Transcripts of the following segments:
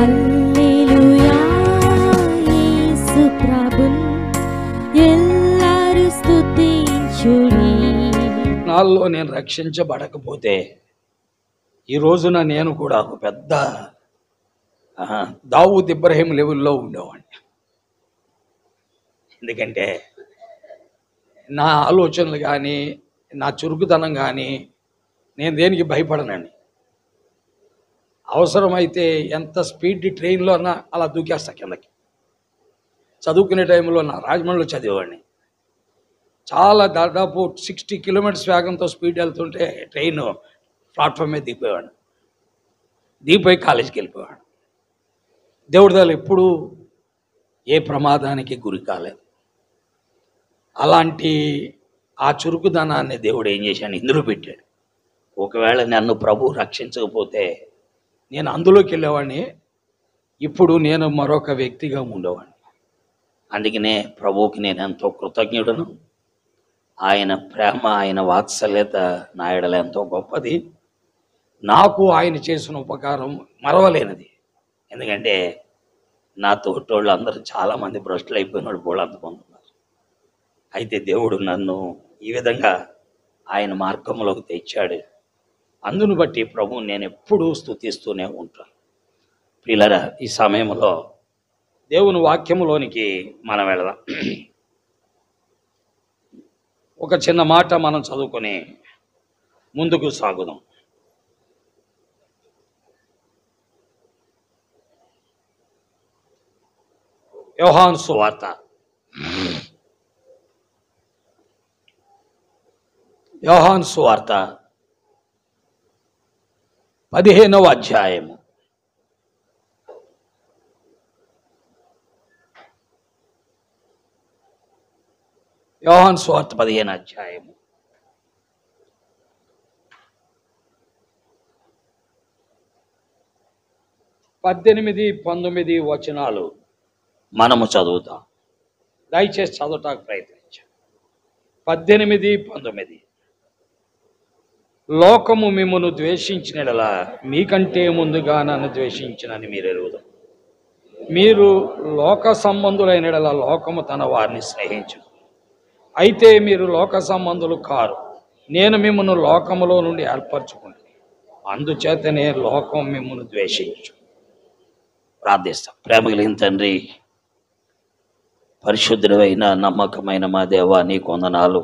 హల్లెలూయా యేసు ప్రభున్ ఎల్లరూ స్తుతించుడి. నాలో నేను రక్షించబడకపోతే ఈ రోజున నేను కూడా ఒక పెద్ద దావూద్ ఇబ్రహీం లెవెల్లో ఉండేవాడిని. ఎందుకంటే నా ఆలోచనలు కానీ నా చురుకుతనం కానీ నేను దేనికి భయపడనండి. అవసరమైతే ఎంత స్పీడ్ ట్రైన్లో అన్నా అలా దూకేస్తా కిందకి. చదువుకునే టైంలో నా రాజమండ్రిలో చదివేవాడిని. చాలా దాదాపు 60 కిలోమీటర్స్ వేగంతో స్పీడ్ వెళ్తుంటే ట్రైన్ ప్లాట్ఫామ్ మీద దిగిపోయేవాడు. దిగిపోయి కాలేజీకి వెళ్ళిపోయాడు. దేవుడి దయలో ఎప్పుడూ ఏ ప్రమాదానికి గురి కాలేదు. అలాంటి ఆ చురుకుదనాన్ని దేవుడు ఏం చేశాడు, ఇందులో పెట్టాడు. ఒకవేళ నన్ను ప్రభు రక్షించకపోతే నేను అందులోకి వెళ్ళేవాడిని. ఇప్పుడు నేను మరొక వ్యక్తిగా ఉండేవాడిని. అందుకనే ప్రభువుకి నేను ఎంతో కృతజ్ఞుడను. ఆయన ప్రేమ, ఆయన వాత్సల్యత నా ఎడల ఎంతో గొప్పది. నాకు ఆయన చేసిన ఉపకారం మరవలేనిది. ఎందుకంటే నా తోటోళ్ళు అందరూ చాలామంది భ్రష్టులు అయిపోయిన వాళ్ళు కూడా అంతమంది ఉన్నారు. అయితే దేవుడు నన్ను ఈ విధంగా ఆయన మార్గంలోకి తెచ్చాడు. అందును బట్టి ప్రభువుని నేను ఎప్పుడూ స్తుతిస్తూనే ఉంటాను. ప్రియులారా, ఈ సమయంలో దేవుని వాక్యములోనికి మనం వెళదాం. ఒక చిన్న మాట మనం చదువుకొని ముందుకు సాగుదాం. యోహాను సువార్త 15వ అధ్యాయము. యోహాను సువార్త 15వ అధ్యాయము 18, 19 వచనాలు మనము చదువుతాం. దయచేసి చదవటానికి ప్రయత్నించాం. 18, 19. లోకము మిమ్మును ద్వేషించినలా మీకంటే ముందుగా నన్ను ద్వేషించినని మీరు ఎరుగుదాం. మీరు లోక సంబంధులైనలా లోకము తన వారిని స్నేహించు. అయితే మీరు లోక సంబంధులు కారు, నేను మిమ్మల్ని లోకములో నుండి ఏర్పరచుకుంటాను. అందుచేతనే లోకం మిమ్మల్ని ద్వేషించు. ప్రార్థిస్తాం. ప్రేమ కలిగిన తండ్రి, పరిశుద్ధుడైన నమ్మకమైన మా దేవా, నీకు వందనాలు.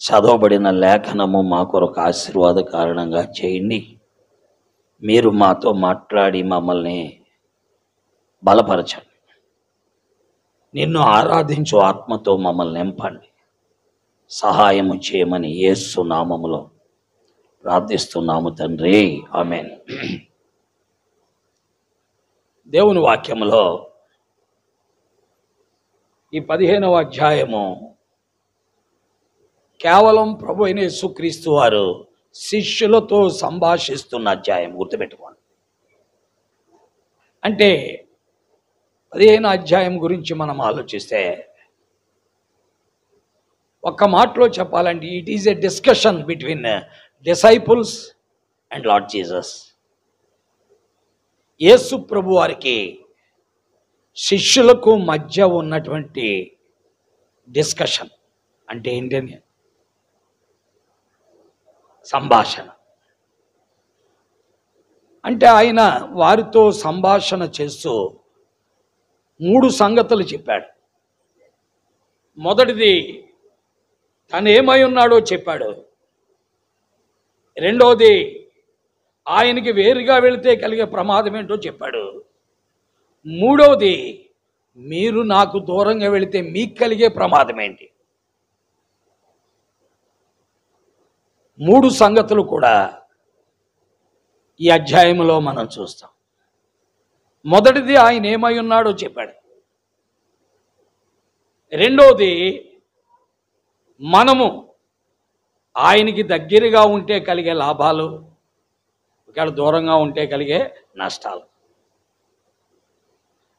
చదవబడిన లేఖనము మా కొరకు ఆశీర్వాద కారణంగా చేయండి. మీరు మాతో మాట్లాడి మమ్మల్ని బలపరచండి. నిన్ను ఆరాధించు ఆత్మతో మమ్మల్ని నింపండి. సహాయము చేయమని యేసు నామములో ప్రార్థిస్తున్నాము తండ్రి, ఆమేన్. దేవుని వాక్యములో ఈ 15వ అధ్యాయము కేవలం ప్రభు అయిన యేసుక్రీస్తు వారు శిష్యులతో సంభాషిస్తున్న అధ్యాయం. గుర్తుపెట్టుకోండి. అంటే 15వ అధ్యాయం గురించి మనం ఆలోచిస్తే ఒక్క మాటలో చెప్పాలంటే it is a discussion between disciples and Lord Jesus. యేసు ప్రభు వారికి శిష్యులకు మధ్య ఉన్నటువంటి డిస్కషన్ అంటే ఏంటని, సంభాషణ. అంటే ఆయన వారితో సంభాషణ చేస్తూ 3 సంగతులు చెప్పాడు. మొదటిది తను ఏమై ఉన్నాడో చెప్పాడు. రెండోది ఆయనకి వేరుగా వెళితే కలిగే ప్రమాదం ఏంటో చెప్పాడు. మూడవది మీరు నాకు దూరంగా వెళితే మీకు కలిగే ప్రమాదం ఏంటి. 3 సంగతులు కూడా ఈ అధ్యాయంలో మనం చూస్తాం. మొదటిది ఆయన ఏమై ఉన్నాడో చెప్పాడు. రెండోది మనము ఆయనకి దగ్గరగా ఉంటే కలిగే లాభాలు, ఒకవేళ దూరంగా ఉంటే కలిగే నష్టాలు.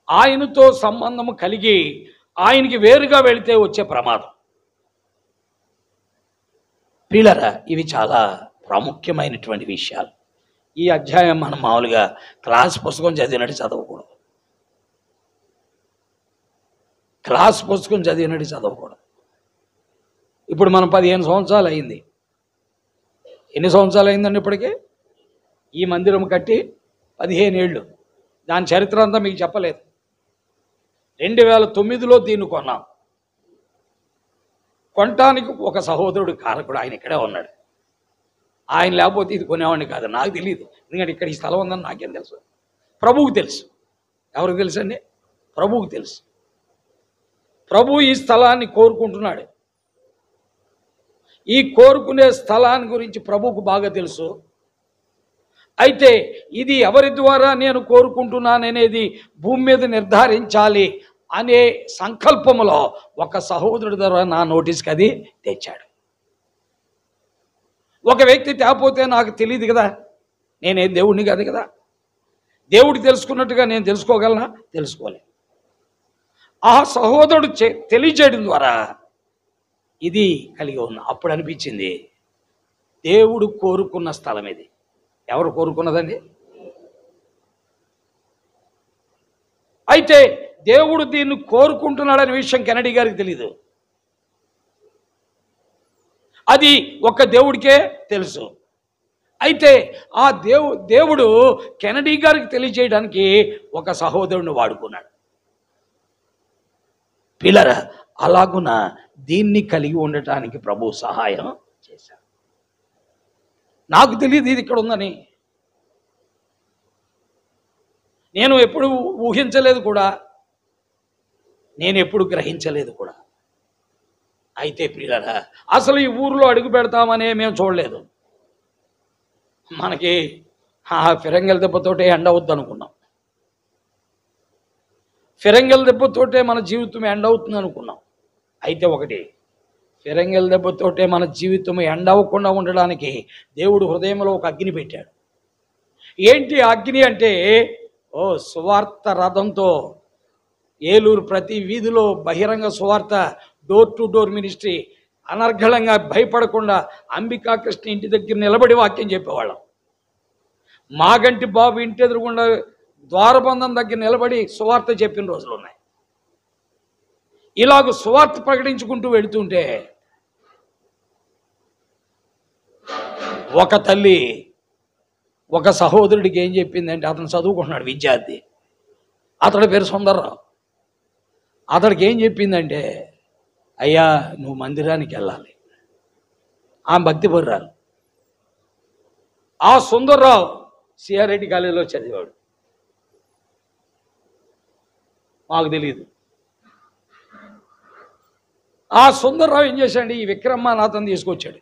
ఆయనతో సంబంధము కలిగి ఆయనకి వేరుగా వెళితే వచ్చే ప్రమాదం. ప్రియులారా, ఇవి చాలా ప్రాముఖ్యమైనటువంటి విషయాలు. ఈ అధ్యాయం మనం మామూలుగా క్లాస్ పుస్తకం చదివినట్టు చదవకూడదు. క్లాస్ పుస్తకం చదివినట్టు చదవకూడదు. ఇప్పుడు మనం 15 సంవత్సరాలు అయింది. ఎన్ని సంవత్సరాలు అయిందండి ఇప్పటికీ? ఈ మందిరం కట్టి 15 ఏళ్ళు. దాని చరిత్ర అంతా మీకు చెప్పలేదు. 2009లో దీన్ని కొన్నాం. కొనటానికి ఒక సహోదరుడు కారకుడు, ఆయన ఇక్కడే ఉన్నాడు. ఆయన లేకపోతే ఇది కొనేవాడిని కాదు. నాకు తెలియదు, ఎందుకంటే ఇక్కడ ఈ స్థలం ఉందని నాకేం తెలుసు? ప్రభువుకు తెలుసు. ఎవరికి తెలుసు అండి? ప్రభువుకు తెలుసు. ప్రభు ఈ స్థలాన్ని కోరుకుంటున్నాడు. ఈ కోరుకునే స్థలాన్ని గురించి ప్రభువుకు బాగా తెలుసు. అయితే ఇది ఎవరి ద్వారా నేను కోరుకుంటున్నాననేది భూమి మీద నిర్ధారించాలి అనే సంకల్పములో ఒక సహోదరుడి ద్వారా నా నోటీస్కి అది తెచ్చాడు. ఒక వ్యక్తి తేపోతే నాకు తెలియదు కదా, నేనేం దేవుడిని కాదు కదా. దేవుడు తెలుసుకున్నట్టుగా నేను తెలుసుకోగలనా? తెలుసుకోలే. ఆ సహోదరుడు తెలియజేయడం ద్వారా ఇది కలిగి ఉన్నా. అప్పుడు అనిపించింది, దేవుడు కోరుకున్న స్థలం ఇది. ఎవరు కోరుకున్నదండి? అయితే దేవుడు దీన్ని కోరుకుంటున్నాడనే విషయం కెనడీ గారికి తెలీదు. అది ఒక్క దేవుడికే తెలుసు. అయితే ఆ దేవుడు కెనడీ గారికి తెలియజేయడానికి ఒక సహోదరుని వాడుకున్నాడు. పిల్లరా, అలాగున దీన్ని కలిగి ఉండటానికి ప్రభు సహాయం చేశాడు. నాకు తెలియదు ఇది ఇక్కడ ఉందని. నేను ఎప్పుడు ఊహించలేదు కూడా, నేను ఎప్పుడు గ్రహించలేదు కూడా. అయితే ప్రియులారా, అసలు ఈ ఊరిలో అడుగు పెడతామనే మేము చూడలేదు. మనకి ఫిరంగిల దెబ్బతోటే ఎండ అవుద్ది అనుకున్నాం. ఫిరంగిల దెబ్బతోటే మన జీవితం ఎండ అవుతుంది అనుకున్నాం. అయితే ఒకటి, ఫిరంగిల దెబ్బతోటే మన జీవితం ఎండ అవ్వకుండా ఉండడానికి దేవుడు హృదయంలో ఒక అగ్ని పెట్టాడు. ఏంటి అగ్ని అంటే, సువార్త రథంతో ఏలూరు ప్రతి వీధిలో బహిరంగ సువార్త, డోర్ టు డోర్ మినిస్ట్రీ, అనర్గళంగా భయపడకుండా అంబికా కృష్ణ ఇంటి దగ్గర నిలబడి వాక్యం చెప్పేవాళ్ళం. మాగంటి బాబు ఇంటి ఎదురుగుండా ద్వారబంధం దగ్గర నిలబడి సువార్త చెప్పిన రోజులు ఉన్నాయి. ఇలాగ సువార్త ప్రకటించుకుంటూ వెళుతుంటే ఒక తల్లి ఒక సహోదరుడికి ఏం చెప్పిందంటే, అతను చదువుకుంటున్నాడు, విద్యార్థి, అతడి పేరు సుందర్రావు. అతడికి ఏం చెప్పిందంటే, అయ్యా నువ్వు మందిరానికి వెళ్ళాలి. ఆ భక్తి బుర్రాలు. ఆ సుందర్రావు సిఆర్ రెడ్డి కాలేజీలో చదివాడు. మాకు తెలియదు. ఆ సుందర్రావు ఏం చేశాడు, ఈ విక్రమ్మ అతను తీసుకొచ్చాడు.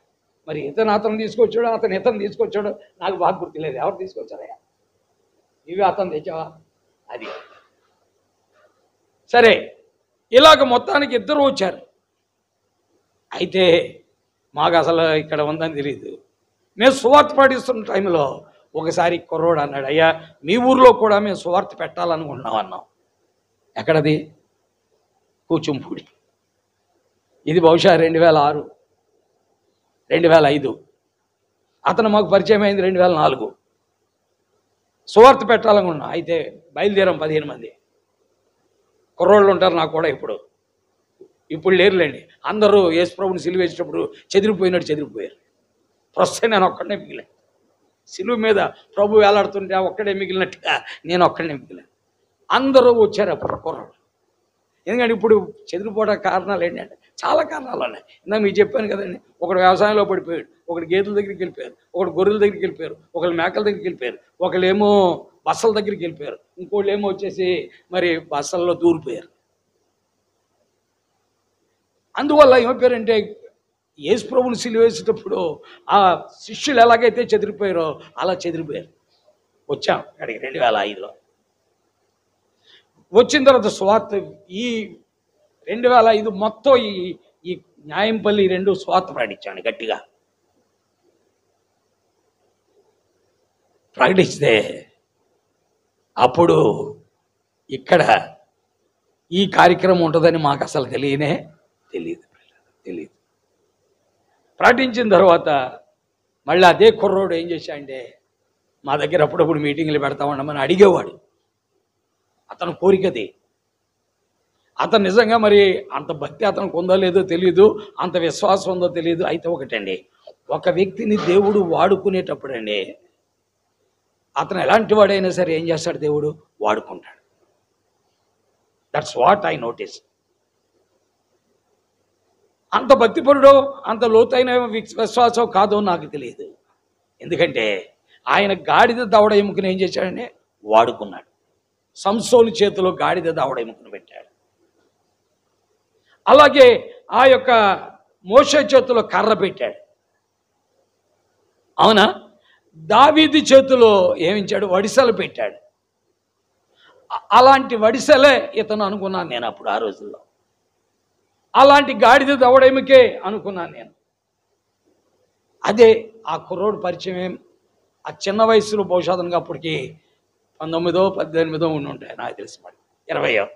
మరి అతను తీసుకొచ్చాడు, ఇతను తీసుకొచ్చాడు, నాకు బాగా గుర్తులేదు. ఎవరు తీసుకొచ్చారయ్యా? ఇవి అతను తెచ్చావా? అది సరే. ఇలాగ మొత్తానికి ఇద్దరు వచ్చారు. అయితే మాకు అసలు ఇక్కడ ఉందని తెలియదు. మేము సువార్త పాటిస్తున్న టైంలో ఒకసారి కుర్రోడు అన్నాడు, అయ్యా మీ ఊర్లో కూడా మేము సువార్త పెట్టాలనుకుంటున్నాం అన్నాం. ఎక్కడది? కూచుంపూడి. ఇది బహుశా 2006, 2005. అతను మాకు పరిచయం అయింది 2004. సువార్త పెట్టాలనుకున్నాం. అయితే బయలుదేరాం 15 మంది. కుర్రోళ్ళు ఉంటారు నాకు కూడా. ఇప్పుడు లేరులేండి. అందరూ యేసు ప్రభుని సిలువ వేసేటప్పుడు చెదిరిపోయారు. ప్రస్తుతం నేను ఒక్కడనే మిగిలాను. సిలువ మీద ప్రభు వేలాడుతుంటే ఒక్కడే మిగిలినట్టుగా నేను ఒక్కడనే మిగిలాను. అందరూ వచ్చారు అప్పుడు కుర్రోళ్ళు. ఎందుకంటే ఇప్పుడు చెదిరిపోవడానికి కారణాలు ఏంటంటే చాలా కారణాలు ఉన్నాయి. ఇందాక మీకు చెప్పాను కదండి, ఒకడు వ్యవసాయంలో పడిపోయాడు, ఒకడు గేదెల దగ్గరికి వెళ్ళిపోయారు, ఒకడు గొర్రెల దగ్గరికి వెళ్ళిపోయారు, ఒకళ్ళు మేకల దగ్గరికి వెళ్ళిపోయారు, ఒకళ్ళేమో బస్సల దగ్గరికి వెళ్ళిపోయారు, ఇంకోళ్ళు ఏమో వచ్చేసి మరి బస్సల్లో దూరిపోయారు. అందువల్ల ఏమైపోయారంటే, యేసు ప్రభుని సిలువ వేసేటప్పుడు ఆ శిష్యులు ఎలాగైతే చెదిరిపోయారో అలా చెదిరిపోయారు. వచ్చాం అక్కడికి 2005లో. వచ్చిన తర్వాత స్వార్థ ఈ 2005 మొత్తం ఈ న్యాయంపల్లి 2 స్వార్థ ప్రకటించాను గట్టిగా. ప్రకటిస్తే అప్పుడు ఇక్కడ ఈ కార్యక్రమం ఉంటుందని మాకు అసలు తెలియదు. ప్రకటించిన తర్వాత మళ్ళీ అదే కుర్రోడు ఏం చేశాడంటే, మా దగ్గర అప్పుడప్పుడు మీటింగ్లు పెడతా ఉండమని అడిగేవాడు. అతని కోరికది. అతను నిజంగా మరి అంత భక్తి అతనికి ఉందో లేదో తెలియదు, అంత విశ్వాసం ఉందో తెలియదు. అయితే ఒకటండి, ఒక వ్యక్తిని దేవుడు వాడుకునేటప్పుడండి, అతను ఎలాంటి వాడైనా సరే ఏం చేస్తాడు, దేవుడు వాడుకుంటాడు. That's what I notice. అంత భక్తిపరుడో అంత లోతైన విశ్వాసం కాదో నాకు తెలియదు. ఎందుకంటే ఆయన గాడిద దవడ ఎముకను ఏం చేశాడంటే వాడుకున్నాడు. సంసోను చేతిలో గాడిద దవడ ఎముకను పెట్టాడు. అలాగే ఆ యొక్క మోషే చేతిలో కర్ర పెట్టాడు. అవునా? దావీదు చేతిలో ఏమించాడు, వడిసెలు పెట్టాడు. అలాంటి వడిసెలే ఇతను అనుకున్నాను నేను అప్పుడు ఆ రోజుల్లో. అలాంటి గాడిద దవడేమికే అనుకున్నాను నేను. అదే ఆ కుర్రోడు పరిచయం. ఆ చిన్న వయసులో బహుశా అతనికి అప్పటికి 19, 18 ఉండి ఉంటాయి నాకు తెలిసి, మరి 20.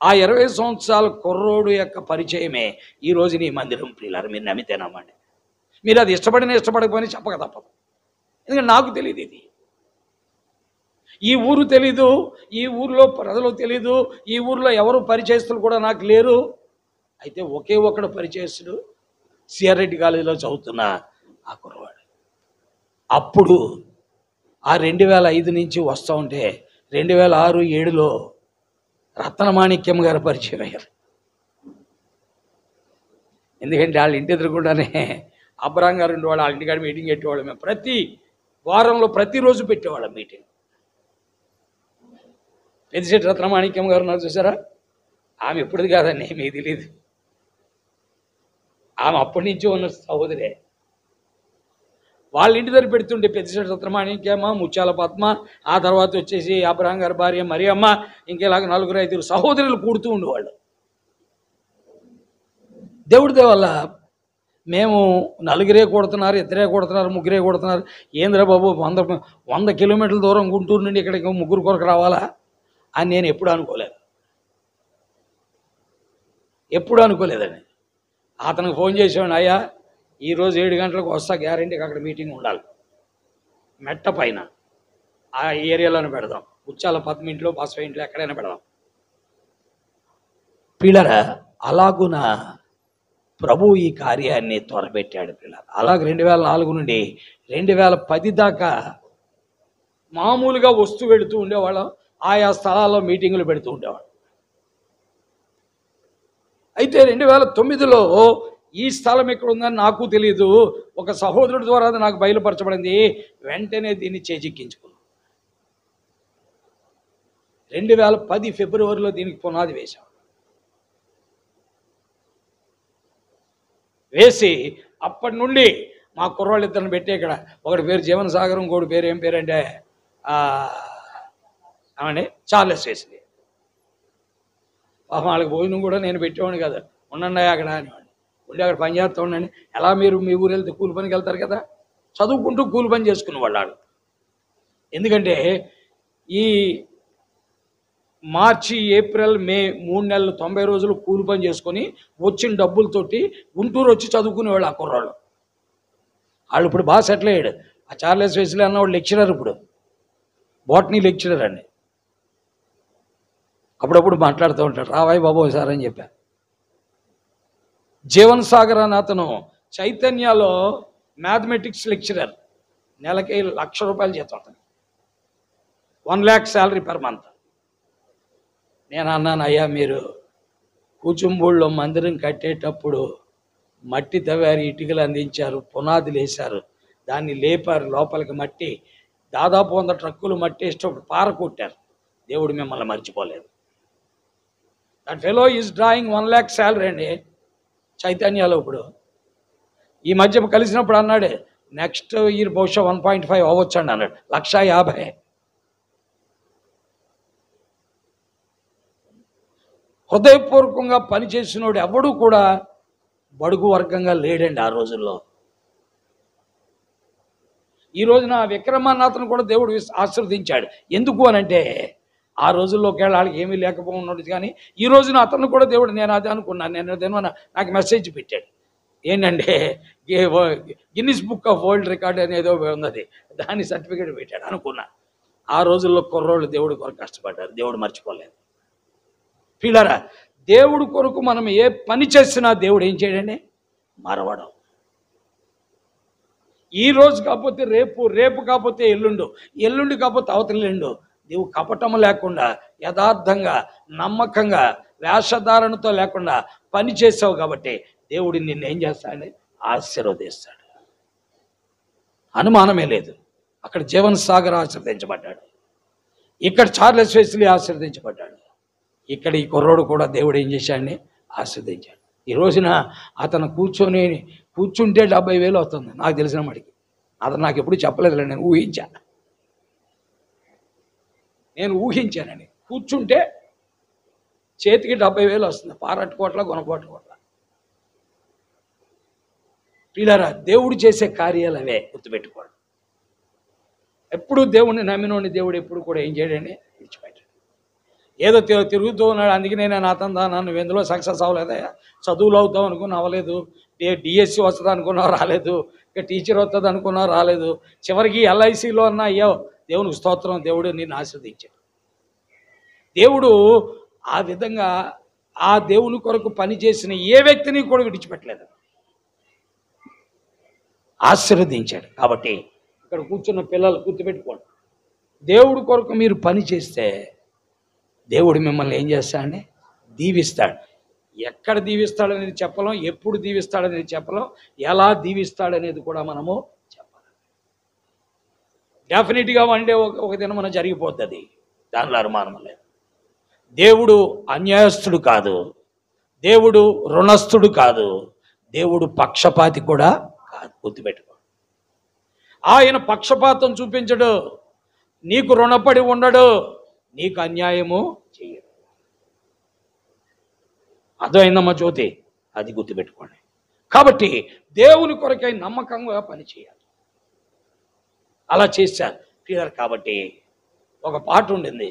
ఆ 20 సంవత్సరాల కుర్రోడు యొక్క పరిచయమే ఈరోజు నీ మందిరం ప్రియులారు. మీరు నమ్మితే నమ్మండి. మీరు అది ఇష్టపడకపోయినా చెప్పక తప్పదు. ఎందుకంటే నాకు తెలియదు ఇది. ఈ ఊరు తెలీదు, ఈ ఊరిలో ప్రజలు తెలీదు, ఈ ఊరిలో ఎవరు పరిచయస్తులు కూడా నాకు లేరు. అయితే ఒకే ఒకడు పరిచయస్తుడు, సిఆర్ రెడ్డి కాలేజీలో చదువుతున్న ఆ కుర్రవాడు. అప్పుడు ఆ 2005 నుంచి వస్తూ ఉంటే 2006, 2007లో రత్నమాణిక్యం గారు పరిచయం అయ్యారు. ఎందుకంటే వాళ్ళ ఇంటి ఎదురుకుండానే అబ్రాం గారు ఉండేవాళ్ళు. వాళ్ళ ఇంటికాడ మీటింగ్ పెట్టేవాళ్ళం. మేము ప్రతి వారంలో ప్రతిరోజు పెట్టేవాళ్ళం మీటింగ్. పెద్దిశెట్టి రత్నమాణిక్యం గారు ఉన్నారు చూసారా, ఆమె ఎప్పుడుది కాదండి, మీకు తెలియదు. ఆమె అప్పటి నుంచి ఉన్న సహోదరే. వాళ్ళ ఇంటి దగ్గర పెడుతుంటే పెద్దిశెట్టి రత్నమాణిక్యమ్మ, ముత్యాల పద్మ, ఆ తర్వాత వచ్చేసి అబ్రాం గారి భార్య మరియమ్మ, ఇంకేలాగ 4-5 సహోదరులు కూడుతూ ఉండేవాళ్ళు. దేవుడి వల్ల మేము 4 కొడుతున్నారు, 2 కొడుతున్నారు, 3 కొడుతున్నారు. ఏంద్రా బాబు, 100 కిలోమీటర్ల దూరం గుంటూరు నుండి ఇక్కడికి 3 కొరకు రావాలా అని నేను ఎప్పుడు అనుకోలేదండి. అతనికి ఫోన్ చేసేవాడిని, అయ్యా ఈరోజు 7 గంటలకు వస్తా, గ్యారెంటీకి అక్కడ మీటింగ్ ఉండాలి, మెట్ట పైన ఆ ఏరియాలోనే పెడదాం, ముత్యాల పద్మ ఇంట్లో, బసవ ఇంట్లో, ఎక్కడైనా పెడదాం. పిల్లరా, అలాగున ప్రభు ఈ కార్యాన్ని త్వరపెట్టాడు. పిల్లలు అలాగే 2004 నుండి 2010 దాకా మామూలుగా వస్తూ వెళుతూ ఉండేవాళ్ళం. ఆయా స్థలాల్లో మీటింగులు పెడుతూ ఉండేవాళ్ళం. అయితే 2009లో ఈ స్థలం ఎక్కడ ఉందని నాకు తెలియదు. ఒక సహోదరుడి ద్వారా అది నాకు బయలుపరచబడింది. వెంటనే దీన్ని చేజిక్కించుకున్నాం. 2010 ఫిబ్రవరిలో దీనికి పునాది వేశాం. వేసి అప్పటి నుండి మా కుర్రాళ్ళు ఇద్దరిని పెట్టి ఇక్కడ, ఒకటి పేరు జీవన సాగరం, ఇంకోటి పేరు ఏం పేరంటే ఏమండి చార్లెస్ వేసింది. పాపం వాళ్ళకి భోజనం కూడా నేను పెట్టేవాడిని కదా, ఉండండి అక్కడ అనేవాడిని. ఉండి అక్కడ పని చేస్తూ ఉండండి. ఎలా మీరు మీ ఊరు వెళ్తే కూలి పనికి వెళ్తారు కదా, చదువుకుంటూ కూలి పని చేసుకునేవాళ్ళు వాళ్ళు. ఎందుకంటే ఈ మార్చి, ఏప్రిల్, మే 3 నెలలు 90 రోజులు కూలి పని చేసుకొని వచ్చిన డబ్బులతోటి గుంటూరు వచ్చి చదువుకునేవాళ్ళు ఆ కుర్రాళ్ళు. వాళ్ళు ఇప్పుడు బాగా సెటిల్ అయ్యాడు. ఆ చార్లెస్ వెస్లీ అన్నవాడు లెక్చరర్, ఇప్పుడు బాటనీ లెక్చరర్ అండి. అప్పుడప్పుడు మాట్లాడుతూ ఉంటాడు, రావాయి బాబు సార్ అని చెప్పా. జీవన్ సాగర్ అని అతను చైతన్యలో మ్యాథమెటిక్స్ లెక్చరర్, నెలకి ₹1,00,000 జీతం, అతను 1 lakh శాలరీ పర్ మంత్. నేను అన్నాను, అయ్యా మీరు కూచుంబూళ్ళలో మందిరం కట్టేటప్పుడు మట్టి తవ్వారు, ఇటుకలు అందించారు, పునాదులు వేశారు, దాన్ని లేపారు, లోపలికి మట్టి దాదాపు 100 ట్రక్కులు మట్టి వేసేటప్పుడు పార కొట్టారు. దేవుడు మిమ్మల్ని మర్చిపోలేదు. That fellow is drawing 1 lakh salary అండి చైతన్యలో. ఇప్పుడు ఈ మధ్య కలిసినప్పుడు అన్నాడు, నెక్స్ట్ ఇయర్ బహుశా 1.5 అవ్వచ్చు అండి అన్నాడు. 1,50,000. హృదయపూర్వకంగా పనిచేసినోడు ఎవడూ కూడా బడుగు వర్గంగా లేడండి ఆ రోజుల్లో. ఈ రోజున విక్రమానాథను కూడా దేవుడు ఆశీర్వదించాడు. ఎందుకు అనంటే ఆ రోజుల్లో ఒకవేళ వాళ్ళకి ఏమీ లేకపోవడం, కానీ ఈ రోజున అతను కూడా దేవుడు, నేను అది అనుకున్నాను, నేను నాకు మెసేజ్ పెట్టాడు, ఏంటంటే Guinness book of world record అనేదో ఉన్నది, దాని సర్టిఫికేట్ పెట్టాడు అనుకున్నా. ఆ రోజుల్లో కుర్రోళ్ళు దేవుడి కొరకు కష్టపడ్డారు, దేవుడు మర్చిపోలేదు. పిల్లరా, దేవుడి కొరకు మనం ఏ పని చేసినా దేవుడు ఏం చేయడండి, మరవడం. ఈ రోజు కాకపోతే రేపు, రేపు కాకపోతే ఎల్లుండు, ఎల్లుండి కాకపోతే అవతలెల్లుండు. నీవు కపటము లేకుండా యథార్థంగా నమ్మకంగా వేషధారణతో లేకుండా పని చేసావు కాబట్టి దేవుడు నిన్ను ఏం చేస్తాడని ఆశీర్వదిస్తాడు. అనుమానమే లేదు. అక్కడ జీవన్ సాగర్ ఆశీర్వదించబడ్డాడు, ఇక్కడ చార్లెస్ వెస్లీ ఆశీర్వదించబడ్డాడు, ఇక్కడ ఈ కుర్రోడు కూడా దేవుడు ఏం చేశాడని ఆశీర్వదించాడు. ఈ రోజున అతను కూర్చుంటే 70,000 అవుతుంది నాకు తెలిసిన మడికి. అతను నాకు ఎప్పుడు చెప్పలేదులే, నేను ఊహించానని. కూర్చుంటే చేతికి 70,000 వస్తుంది, పారట్టుకోట్ల కొనకోట్ల. పిల్లరా, దేవుడు చేసే కార్యాలు అవే, గుర్తుపెట్టుకోండి. ఎప్పుడు దేవుడిని నమ్మినోని దేవుడు ఎప్పుడు కూడా ఏం చేయడని విడిచిపెట్టాడు. ఏదో తిరుగుతూ ఉన్నాడు, అందుకే నేను అతను నువ్వు ఎందులో సక్సెస్ అవ్వలేదయా, చదువులు అవుతావు అనుకున్నా అవ్వలేదు, డిఎస్సి వస్తుంది అనుకున్నావు రాలేదు, ఇక టీచర్ వస్తుంది అనుకున్నావు రాలేదు, చివరికి ఎల్ఐసిలో అన్నా అయ్యో దేవునికి స్తోత్రం, దేవుడు నిన్ను ఆశీర్వదించాడు. దేవుడు ఆ విధంగా ఆ దేవుని కొరకు పనిచేసిన ఏ వ్యక్తిని కూడా విడిచిపెట్టలేదు, ఆశీర్వదించాడు. కాబట్టి ఇక్కడ కూర్చున్న పిల్లలు గుర్తుపెట్టుకోండి, దేవుడి కొరకు మీరు పని చేస్తే దేవుడు మిమ్మల్ని ఏం చేస్తాడని దీవిస్తాడు. ఎక్కడ దీవిస్తాడనేది చెప్పలేం, ఎప్పుడు దీవిస్తాడనేది చెప్పలేం, ఎలా దీవిస్తాడనేది కూడా మనము చెప్పాలి. డెఫినెట్గా వన్ డే ఒక దినం మనం జరిగిపోతుంది, దానిలో అనుమానం లేదు. దేవుడు అన్యాయస్తుడు కాదు, దేవుడు రుణస్థుడు కాదు, దేవుడు పక్షపాతి కూడా కాదు. గుర్తుపెట్టుకో, ఆయన పక్షపాతం చూపించడు, నీకు రుణపడి ఉండడు, నీకు అన్యాయము చేయడు. అర్థమైందమ్మా జ్యోతి, అది గుర్తుపెట్టుకోండి. కాబట్టి దేవుని కొరకై నమ్మకంగా పనిచేయాలి. అలా చేశారు క్లియర్. కాబట్టి ఒక పాట ఉండింది,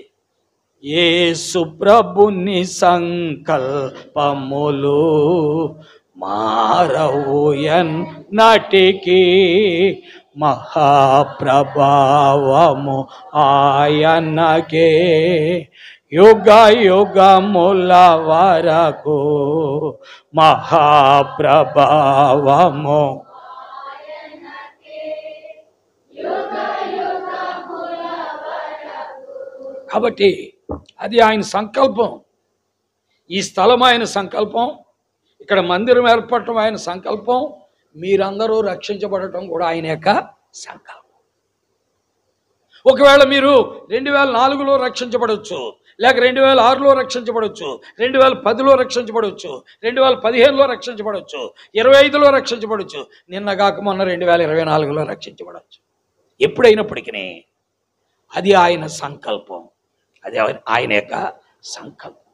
యేసు ప్రభుని సంకల్పములు మారవు ఎన్నటికీ, మహాప్రభావము ఆయనకే, యుగ యుగముల వరకు మహాప్రభావము. కాబట్టి అది ఆయన సంకల్పం, ఈ స్థలం ఆయన సంకల్పం, ఇక్కడ మందిరం ఏర్పడటం ఆయన సంకల్పం, మీరందరూ రక్షించబడటం కూడా ఆయన యొక్క సంకల్పం. ఒకవేళ మీరు 2004లో రక్షించబడవచ్చు, లేక 2006లో రక్షించబడవచ్చు, 2010లో రక్షించబడవచ్చు, 2015లో రక్షించబడవచ్చు, 25లో రక్షించబడవచ్చు, నిన్నగాక మొన్న 2024లో రక్షించబడవచ్చు. ఎప్పుడైనప్పటికీ అది ఆయన సంకల్పం, అది ఆయన యొక్క సంకల్పం.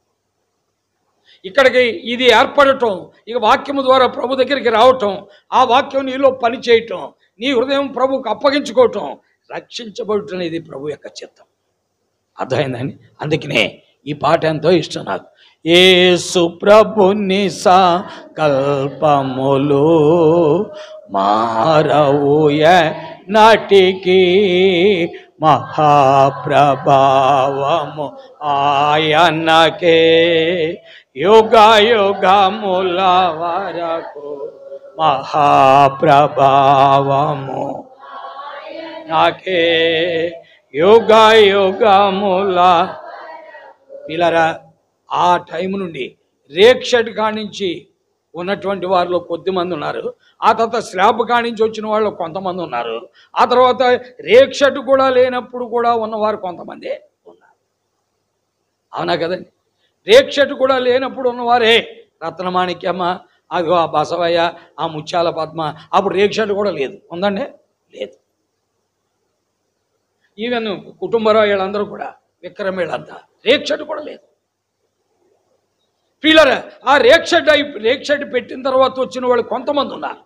ఇక్కడికి ఇది ఏర్పడటం, ఇక వాక్యము ద్వారా ప్రభు దగ్గరికి రావటం, ఆ వాక్యం నీలో పని చేయటం, నీ హృదయం ప్రభువుకు అప్పగించుకోవటం, రక్షించబడటం అనేది ప్రభు యొక్క చిత్తం. అర్థమైందని అందుకనే ఈ పాట ఎంతో ఇష్టం నాకు. యేసు ప్రభుని సంకల్పములు మారవు ఎన్నటికీ, మహాప్రభావము ఆయనకే, యుగ యుగముల వరకు మహాప్రభావము నాకే, యుగ యుగముల. పిల్లరా, ఆ టైం నుండి రేక్షడ్ కానించి ఉన్నటువంటి వారిలో కొద్దిమంది ఉన్నారు, ఆ తర్వాత స్లాబ్ కానించి వచ్చిన వాళ్ళు కొంతమంది ఉన్నారు, ఆ తర్వాత రేక్షడ్ కూడా లేనప్పుడు కూడా ఉన్నవారు కొంతమంది ఉన్నారు. అవునా కదండి? రేక్షడ్ కూడా లేనప్పుడు ఉన్నవారే రత్నమాణిక్యమ్మ, అదిగో ఆ బసవయ్య, ఆ ముత్యాల పద్మ, అప్పుడు రేక్షడ్ కూడా లేదు, ఉందండి? లేదు. ఈవెన్ కుటుంబరావు వీళ్ళందరూ కూడా, విక్రమ్ వీళ్ళంతా రేక్షడ్ కూడా లేదు. పిల్లర, ఆ రేక్షడ్ పెట్టిన తర్వాత వచ్చిన వాళ్ళు కొంతమంది ఉన్నారు.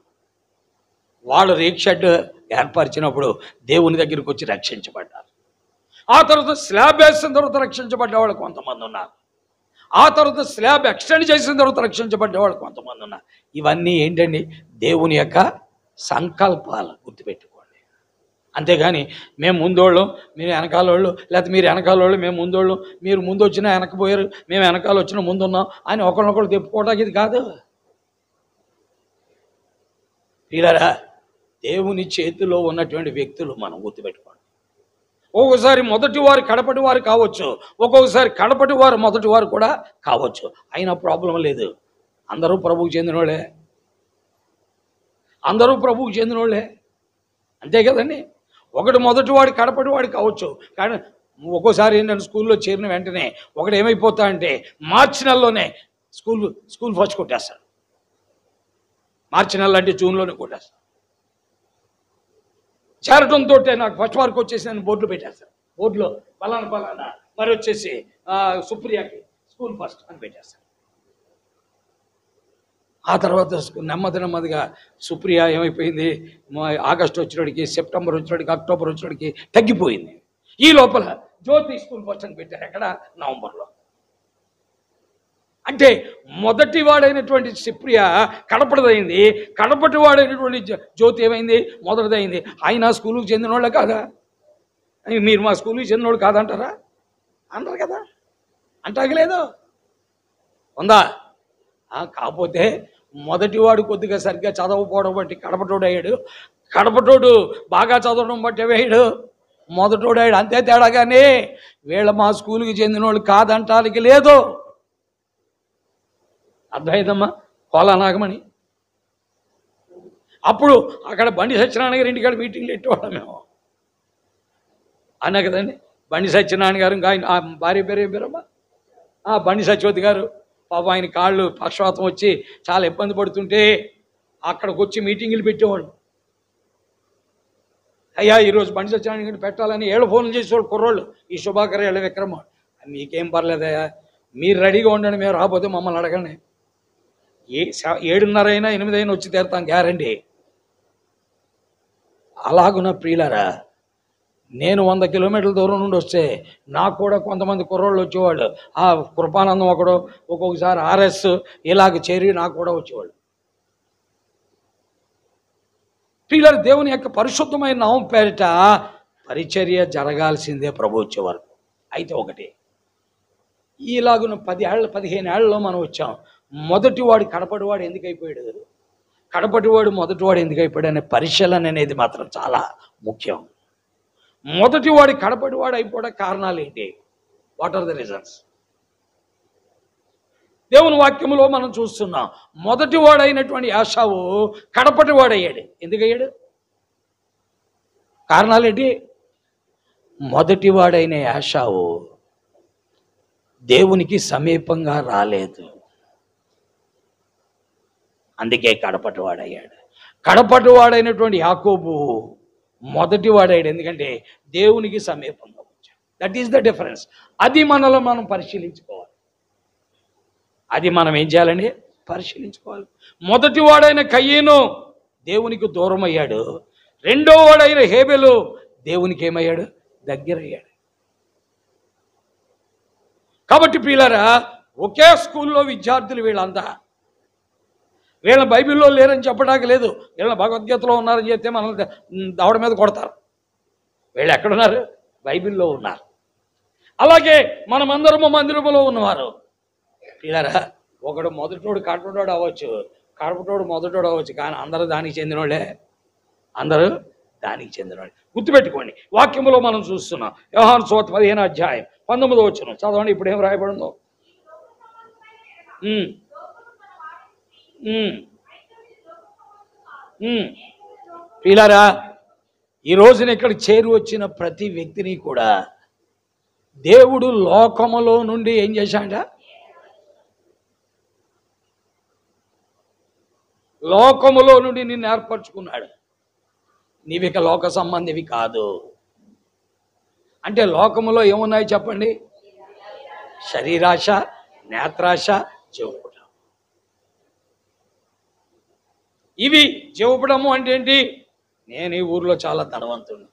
వాళ్ళు రేక్షడ్ ఏర్పరిచినప్పుడు దేవుని దగ్గరికి వచ్చి రక్షించబడ్డారు. ఆ తర్వాత స్లాబ్ వేసిన తర్వాత రక్షించబడ్డ వాళ్ళు కొంతమంది ఉన్నారు. ఆ తర్వాత స్లాబ్ ఎక్స్టెండ్ చేసిన తర్వాత రక్షించబడ్డవాళ్ళు కొంతమంది ఉన్నారు. ఇవన్నీ ఏంటండి? దేవుని యొక్క సంకల్పాలు, గుర్తుపెట్టుకోండి. అంతేగాని మేము ముందోళ్ళం, మీరు వెనకాలోళ్ళు, లేకపోతే మీరు వెనకాలోళ్ళు మేము ముందోళ్ళం, మీరు ముందు వచ్చినా వెనకపోయారు, మేము వెనకాల వచ్చినా ముందున్నాం అని ఒకరినొకరు తెప్పుకోవడానికి ఇది కాదు. పిల్లరా, దేవుని చేతిలో ఉన్నటువంటి వ్యక్తులు మనం గుర్తుపెట్టుకోండి. ఒక్కొక్కసారి మొదటి వారు కడపటి వారు కావచ్చు, ఒక్కొక్కసారి కడపటి వారు మొదటి వారు కూడా కావచ్చు. అయినా ప్రాబ్లం లేదు. అందరూ ప్రభువుకు చెందినోళ్ళే, అందరూ ప్రభువుకు చెందినోళ్ళే, అంతే కదండి. ఒకడు మొదటి వాడు కడపటి వాడు కావచ్చు. కానీ ఒక్కోసారి నేను స్కూల్లో చేరిన వెంటనే ఒకడు ఏమైపోతా అంటే మార్చి నెలలోనే స్కూల్ ఫస్ట్ కొట్టేస్తాడు. మార్చి నెల అంటే జూన్లోనే కొట్టేస్తాడు. చేరటంతో నాకు ఫస్ట్ మార్క్ వచ్చేసి నేను బోర్డులో పెట్టేస్తాను. బోర్డులో పలానా మరి వచ్చేసి సుప్రియాకి స్కూల్ ఫస్ట్ అని పెట్టేస్తాను. ఆ తర్వాత నెమ్మదిగా సుప్రియ ఏమైపోయింది, ఆగస్టు వచ్చినడికి, సెప్టెంబర్ వచ్చినడికి, అక్టోబర్ వచ్చినడికి తగ్గిపోయింది. ఈ లోపల జ్యోతి స్కూల్ ఫస్ట్ అని పెట్టారు. ఎక్కడ? నవంబర్లో. అంటే మొదటి వాడైనటువంటి సుప్రియ కడపటిదైంది, కడపటి వాడైనటువంటి జ్యోతి ఏమైంది? మొదటిదైంది. ఆయన స్కూలుకు చెందిన వాళ్ళే కాదా? మీరు మా స్కూల్కి చెందిన వాళ్ళు కాదంటారా? అంటారు కదా, అంటాగలేదు ఉందా? కాకపోతే మొదటివాడు కొద్దిగా సరిగ్గా చదవకపోవడం బట్టి కడపటోడు అయ్యాడు, కడపటోడు బాగా చదవడం బట్టి అయ్యాడు మొదటోడు అయ్యాడు. అంతే తేడా. కానీ వీళ్ళ మా స్కూల్కి చెందిన వాళ్ళు కాదంటానికి లేదు. అర్థమైందమ్మా? కోలానాగమని అప్పుడు అక్కడ బండి సత్యనారాయణ గారి ఇంటికాడ మీటింగ్లు పెట్టేవాళ్ళం మేము, అన్నా కదండి. బండి సత్యనారాయణ గారు ఇంకా ఆయన భార్య పేరు ఏం పేరమ్మా? బండి సత్యవతి గారు. పాప ఆయన కాళ్ళు పక్షవాతం వచ్చి చాలా ఇబ్బంది పడుతుంటే అక్కడికి వచ్చి మీటింగులు పెట్టేవాళ్ళు. అయ్యా ఈరోజు బండి సత్యనారాయణ గారిని పెట్టాలని ఏళ్ళు ఫోన్లు చేసేవాళ్ళు కుర్రోళ్ళు. ఈ శుభాకర్ ఏళ్ళ విక్రమ, మీకేం పర్లేదయ్యా, మీరు రెడీగా ఉండండి, మేము రాకపోతే మమ్మల్ని అడగండి. 7:30 అయినా 8 అయినా వచ్చి తీరుతాం, గ్యారంటీ. అలాగున ప్రియులారా, నేను 100 కిలోమీటర్ల దూరం నుండి వస్తే నాకు కూడా కొంతమంది కుర్రోళ్ళు వచ్చేవాళ్ళు. ఆ కృపానందం ఒకడు, ఒక్కొక్కసారి ఆర్ఎస్ ఇలాగ చేరి నాకు కూడా వచ్చేవాళ్ళు. ప్రియులారా, దేవుని యొక్క పరిశుద్ధమైన నామం పేరిట పరిచర్య జరగాల్సిందే ప్రభు వచ్చే వరకు. అయితే ఒకటి, ఈలాగున 15 ఏళ్లలో మనం వచ్చాం. మొదటివాడు కడపటివాడు ఎందుకు అయిపోయాడు, కడపటివాడు మొదటివాడు ఎందుకు అయిపోయాడు అనే పరిశీలన అనేది మాత్రం చాలా ముఖ్యం. మొదటివాడు కడపటివాడు అయిపోవడం కారణాలు ఏంటి? What are the reasons? దేవుని వాక్యములో మనం చూస్తున్నాం. మొదటివాడైనటువంటి యాషావు కడపటివాడయ్యాడు. ఎందుకు అయ్యాడు? కారణాలు ఏంటి? మొదటివాడైన యాషావు దేవునికి సమీపంగా రాలేదు, అందుకే కడపటివాడయ్యాడు. కడపటివాడైనటువంటి యాకోబు మొదటివాడయ్యాడు, ఎందుకంటే దేవునికి సమీపంగా వచ్చాడు. That is the difference. అది మనలో మనం పరిశీలించుకోవాలి. అది మనం ఏం చేయాలండి? పరిశీలించుకోవాలి. మొదటివాడైన కయ్యను దేవునికి దూరం అయ్యాడు, రెండో వాడైన హేబెలు దేవునికి ఏమయ్యాడు? దగ్గరయ్యాడు. కాబట్టి ప్రియులారా, ఒకే స్కూల్లో విద్యార్థులు వీళ్ళంతా. వీళ్ళ బైబిల్లో లేరని చెప్పడానికి లేదు, వీళ్ళ భగవద్గీతలో ఉన్నారని చెప్తే మనం దవడ మీద కొడతారు. వీళ్ళు ఎక్కడున్నారు? బైబిల్లో ఉన్నారు. అలాగే మనమందరము మందిరములో ఉన్నవారు. ప్రియులారా, ఒకడు మొదటోడు కడపటోడు అవ్వచ్చు, కడపటోడు మొదటోడు అవ్వచ్చు, కానీ అందరూ దానికి చెందినోళ్ళే, అందరూ దానికి చెందినవాడు. గుర్తుపెట్టుకోండి. వాక్యములో మనం చూస్తున్నాం. యోహాను సువార్త 15వ అధ్యాయం 19వ వచనం చదవండి. ఇప్పుడు ఏం రాయబడిందో? ప్రియులారా, ఈ రోజున ఇక్కడ చేరి వచ్చిన ప్రతి వ్యక్తిని కూడా దేవుడు లోకములో నుండి ఏం చేశాడ? లోకములో నుండి నిన్ను ఏర్పరచుకున్నాడు. నీవిక లోక సంబంధివి కాదు. అంటే లోకములో ఏమున్నాయి చెప్పండి? శరీరాశ, నేత్రాశ, జీవపుటం. ఇవి జీవపుటము అంటే ఏంటి? నేను ఈ ఊర్లో చాలా ధనవంతుడు,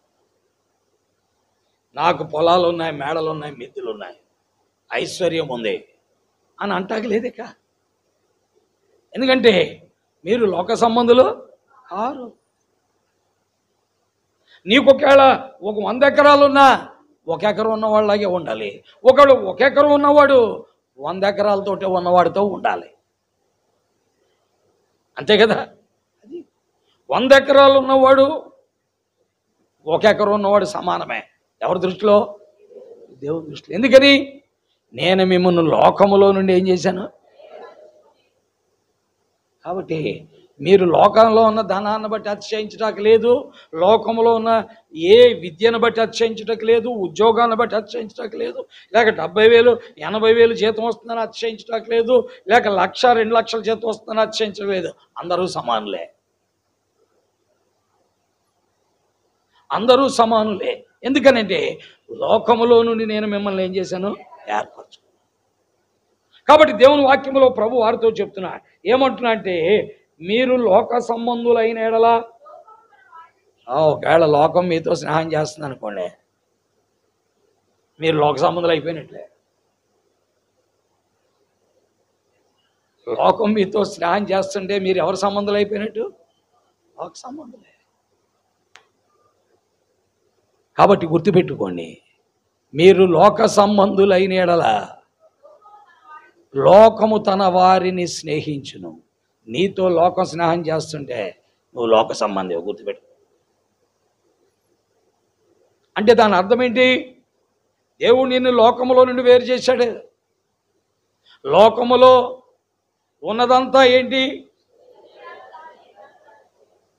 నాకు పొలాలు ఉన్నాయి, మేడలు ఉన్నాయి, మిద్దెలు ఉన్నాయి, ఐశ్వర్యం ఉంది, అని అంటాక లేదిక. ఎందుకంటే మీరు లోక సంబంధులు కారు. నీకు ఒకవేళ 100 ఎకరాలున్నా 1 ఎకరం ఉన్నవాళ్ళలాగే ఉండాలి. ఒకడు 1 ఎకరం ఉన్నవాడు 100 ఎకరాలతోటే ఉన్నవాడితో ఉండాలి. అంతే కదా. అది 100 ఎకరాలు ఉన్నవాడు 1 ఎకరం ఉన్నవాడు సమానమే ఎవరి దృష్టిలో? దేవుని దృష్టిలో. ఎందుకని? నేను మిమ్మల్ని లోకములో నుండి ఏం చేశాను కాబట్టి మీరు లోకంలో ఉన్న ధనాన్ని బట్టి అతిశయించడానికి లేదు, లోకంలో ఉన్న ఏ విద్యను బట్టి అతిశయించడానికి లేదు, ఉద్యోగాన్ని బట్టి అతిశయించడానికి లేదు, లేక 70,000 80,000 జీతం వస్తుందని అతిశయించడానికి లేదు, లేక 1,00,000 2 లక్షల జీతం వస్తుందని అతిశయించలేదు. అందరూ సమానులే, అందరూ సమానులే. ఎందుకనంటే లోకములో నుండి నేను మిమ్మల్ని ఏం చేశాను? ఏర్పరచు. కాబట్టి దేవుని వాక్యములో ప్రభు వారితో చెప్తున్నా, ఏమంటున్నా అంటే, మీరు లోక సంబంధులైన ఎడల, ఒకవేళ లోకం మీతో స్నేహం చేస్తుంది అనుకోండి, మీరు లోక సంబంధులు అయిపోయినట్లే. లోకం మీతో స్నేహం చేస్తుంటే మీరు ఎవరి సంబంధులు అయిపోయినట్టు? లోక సంబంధులే. కాబట్టి గుర్తుపెట్టుకోండి, మీరు లోక సంబంధులైన ఎడల లోకము తన వారిని స్నేహించును. నీతో లోకం స్నేహం చేస్తుంటే నువ్వు లోక సంబంధి. గుర్తుపెట్టు. అంటే దాని అర్థం ఏంటి? దేవుడు నిన్ను లోకములో నుండి వేరు చేశాడు. లోకములో ఉన్నదంతా ఏంటి?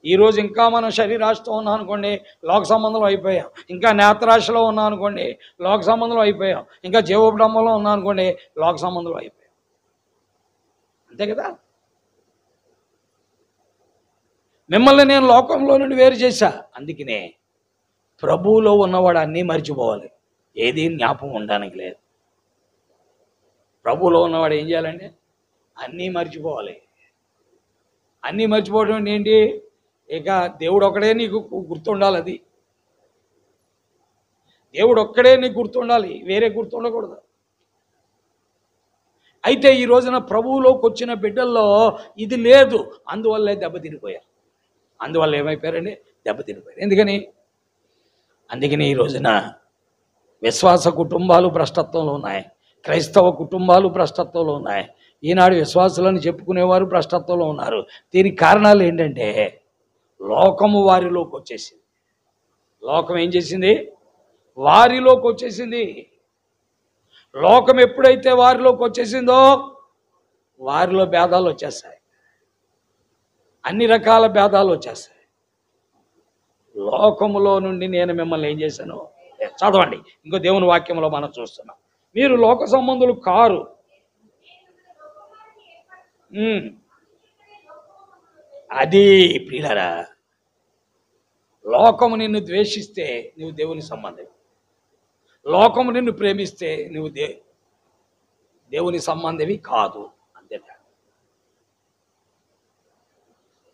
ఈరోజు ఇంకా మనం శరీరాశతో ఉన్నాం అనుకోండి, లోక సంబంధం అయిపోయాం. ఇంకా నేత్రాశలో ఉన్నాం అనుకోండి, లోక సంబంధం అయిపోయాం. ఇంకా జీవోపడంలో ఉన్నాం అనుకోండి, లోక సంబంధం అయిపోయాం. అంతే కదా. మిమ్మల్ని నేను లోకంలో నుండి వేరు చేశా. అందుకనే ప్రభువులో ఉన్నవాడు అన్నీ మర్చిపోవాలి, ఏది జ్ఞాపకం ఉండడానికి లేదు. ప్రభువులో ఉన్నవాడు ఏం చేయాలండి? అన్నీ మర్చిపోవాలి. అన్నీ మర్చిపోవడం ఏంటి? ఇక దేవుడు ఒక్కడే నీకు గుర్తుండాలి. అది దేవుడు ఒక్కడే నీకు గుర్తుండాలి, వేరే గుర్తుండకూడదు. అయితే ఈ రోజున ప్రభువులోకి వచ్చిన బిడ్డల్లో ఇది లేదు, అందువల్లే దెబ్బతినిపోయారు. అందువల్ల ఏమైపోయారండి? దెబ్బతినిపోయారు. అందుకని ఈ రోజున విశ్వాస కుటుంబాలు భ్రష్టత్వంలో ఉన్నాయి, క్రైస్తవ కుటుంబాలు భ్రష్టత్వంలో ఉన్నాయి. ఈనాడు విశ్వాసులను చెప్పుకునేవారు భ్రష్టత్వంలో ఉన్నారు. దీనికి కారణాలు ఏంటంటే, లోకము వారిలోకి వచ్చేసింది. లోకం ఏం చేసింది? వారిలోకి వచ్చేసింది. లోకం ఎప్పుడైతే వారిలోకి వచ్చేసిందో వారిలో భేదాలు వచ్చేస్తాయి, అన్ని రకాల భేదాలు వచ్చేస్తాయి. లోకములో నుండి నేను మిమ్మల్ని ఏం చేశాను? చదవండి, ఇంకో దేవుని వాక్యంలో మనం చూస్తున్నాం, మీరు లోక సంబంధులు కారు. అది ప్రియులారా, లోకము నిన్ను ద్వేషిస్తే నువ్వు దేవుని సంబంధం, లోకము నిన్ను ప్రేమిస్తే నువ్వు దేవుని సంబంధవి కాదు. అంతే.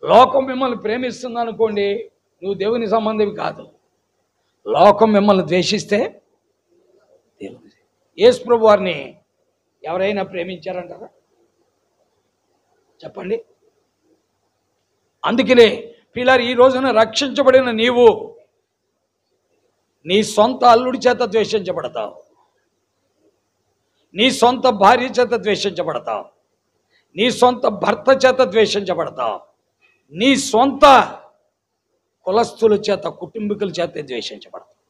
లోకం మిమ్మల్ని ప్రేమిస్తుంది అనుకోండి, నువ్వు దేవుని సంబంధవి కాదు. లోకం మిమ్మల్ని ద్వేషిస్తే దేవుని. యేసు ప్రభు వారిని ఎవరైనా ప్రేమించారంటారా? చెప్పండి. అందుకనే పిల్లలు, ఈ రోజున రక్షించబడిన నీవు నీ సొంత అల్లుడి చేత ద్వేషించబడతావు, నీ సొంత భార్య చేత ద్వేషించబడతావు, నీ సొంత భర్త చేత ద్వేషించబడతావు, నీ సొంత కులస్తుల చేత, కుటుంబీకుల చేత ద్వేషించబడతావు.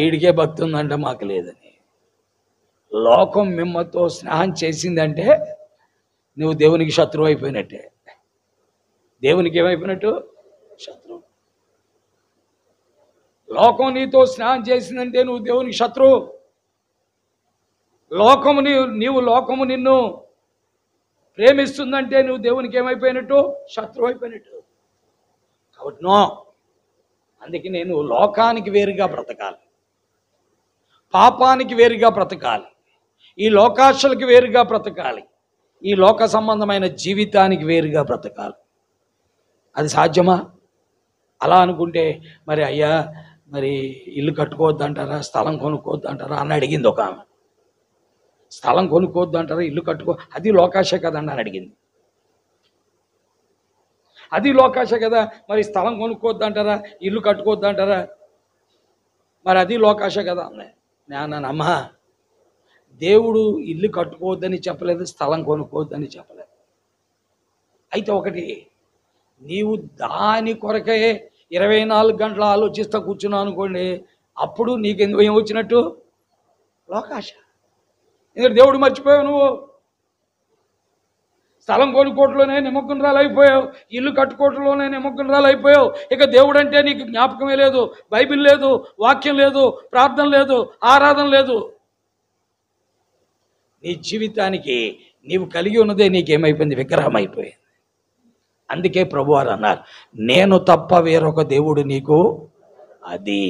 ఈడికే భక్తి ఉందంటే మాకు లేదని. లోకం మిమ్మతో స్నేహం చేసిందంటే నువ్వు దేవునికి శత్రువు అయిపోయినట్టే. దేవునికి ఏమైపోయినట్టు? శత్రువు. లోకం నీతో స్నేహం చేసిందంటే నువ్వు దేవునికి శత్రువు. నీవు లోకము నిన్ను ప్రేమిస్తుందంటే నువ్వు దేవునికి ఏమైపోయినట్టు? శత్రువు అయిపోయినట్టు. కాబట్టి అందుకే నేను లోకానికి వేరుగా బ్రతకాలి, పాపానికి వేరుగా బ్రతకాలి, ఈ లోకాశలకు వేరుగా బ్రతకాలి, ఈ లోక సంబంధమైన జీవితానికి వేరుగా బ్రతకాలి. అది సాధ్యమా? అలా అనుకుంటే మరి ఇల్లు కట్టుకోవద్దంటారా, స్థలం కొనుక్కోవద్దంటారా అని అడిగింది ఒక ఆమె. స్థలం కొనుక్కోవద్దు అంటారా, ఇల్లు కట్టుకో, అది లోకాశ కదండి అని అడిగింది. అది లోకాశ కదా, మరి స్థలం కొనుక్కోవద్దు అంటారా, ఇల్లు కట్టుకోవద్దు అంటారా, మరి అది లోకాశ కదా అన్నాయి. నేను అమ్మా, దేవుడు ఇల్లు కట్టుకోవద్దని చెప్పలేదు, స్థలం కొనుక్కోవద్దని చెప్పలేదు. అయితే ఒకటి, నీవు దాని కొరకే 24 గంటలు ఆలోచిస్తా కూర్చున్నావు అనుకోండి, అప్పుడు నీకెందుకు ఏం వచ్చినట్టు? లోకాశ. ఎందుకంటే దేవుడు మర్చిపోయావు, నువ్వు స్థలం కొనుక్కోవట్లోనే నిమగ్నరాలు అయిపోయావు, ఇల్లు కట్టుకోవట్లోనే నిమగ్నరాలు అయిపోయావు. ఇక దేవుడు అంటే నీకు జ్ఞాపకమే లేదు, బైబిల్ లేదు, వాక్యం లేదు, ప్రార్థన లేదు, ఆరాధన లేదు. నీ జీవితానికి నీవు కలిగి ఉన్నదే నీకేమైపోయింది? విగ్రహం అయిపోయింది. అందుకే ప్రభువారు అన్నారు, నేను తప్ప వేరొక దేవుడు నీకు అది.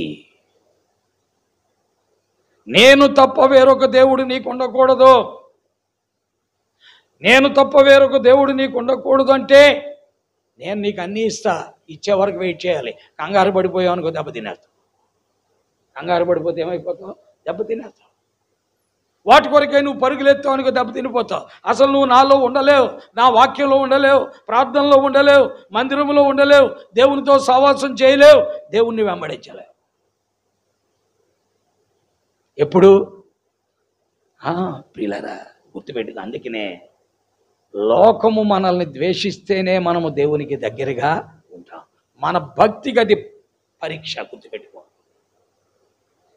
నేను తప్ప వేరొక దేవుడు నీకు ఉండకూడదు. నేను తప్ప వేరొక దేవుడు నీకు ఉండకూడదు అంటే నేను నీకు అన్నీ ఇస్తా, ఇచ్చే వరకు వెయిట్ చేయాలి. కంగారు పడిపోయావు అనుకో, దెబ్బతినేస్తావు. కంగారు పడిపోతే ఏమైపోతావు? దెబ్బతినేస్తావు. వాటి కొరకే నువ్వు పరుగులెత్తావు అనుకో, దెబ్బతినిపోతావు. అసలు నువ్వు నాలో ఉండలేవు, నా వాక్యంలో ఉండలేవు, ప్రార్థనలో ఉండలేవు, మందిరంలో ఉండలేవు, దేవునితో సహవాసం చేయలేవు, దేవుణ్ణి వెంబడించలేవు. ఎప్పుడు? ప్రియులారా, గుర్తుపెట్టుకో. అందుకనే లోకము మనల్ని ద్వేషిస్తేనే మనము దేవునికి దగ్గరగా ఉంటాం. మన భక్తికి అది పరీక్ష, గుర్తుపెట్టుకో.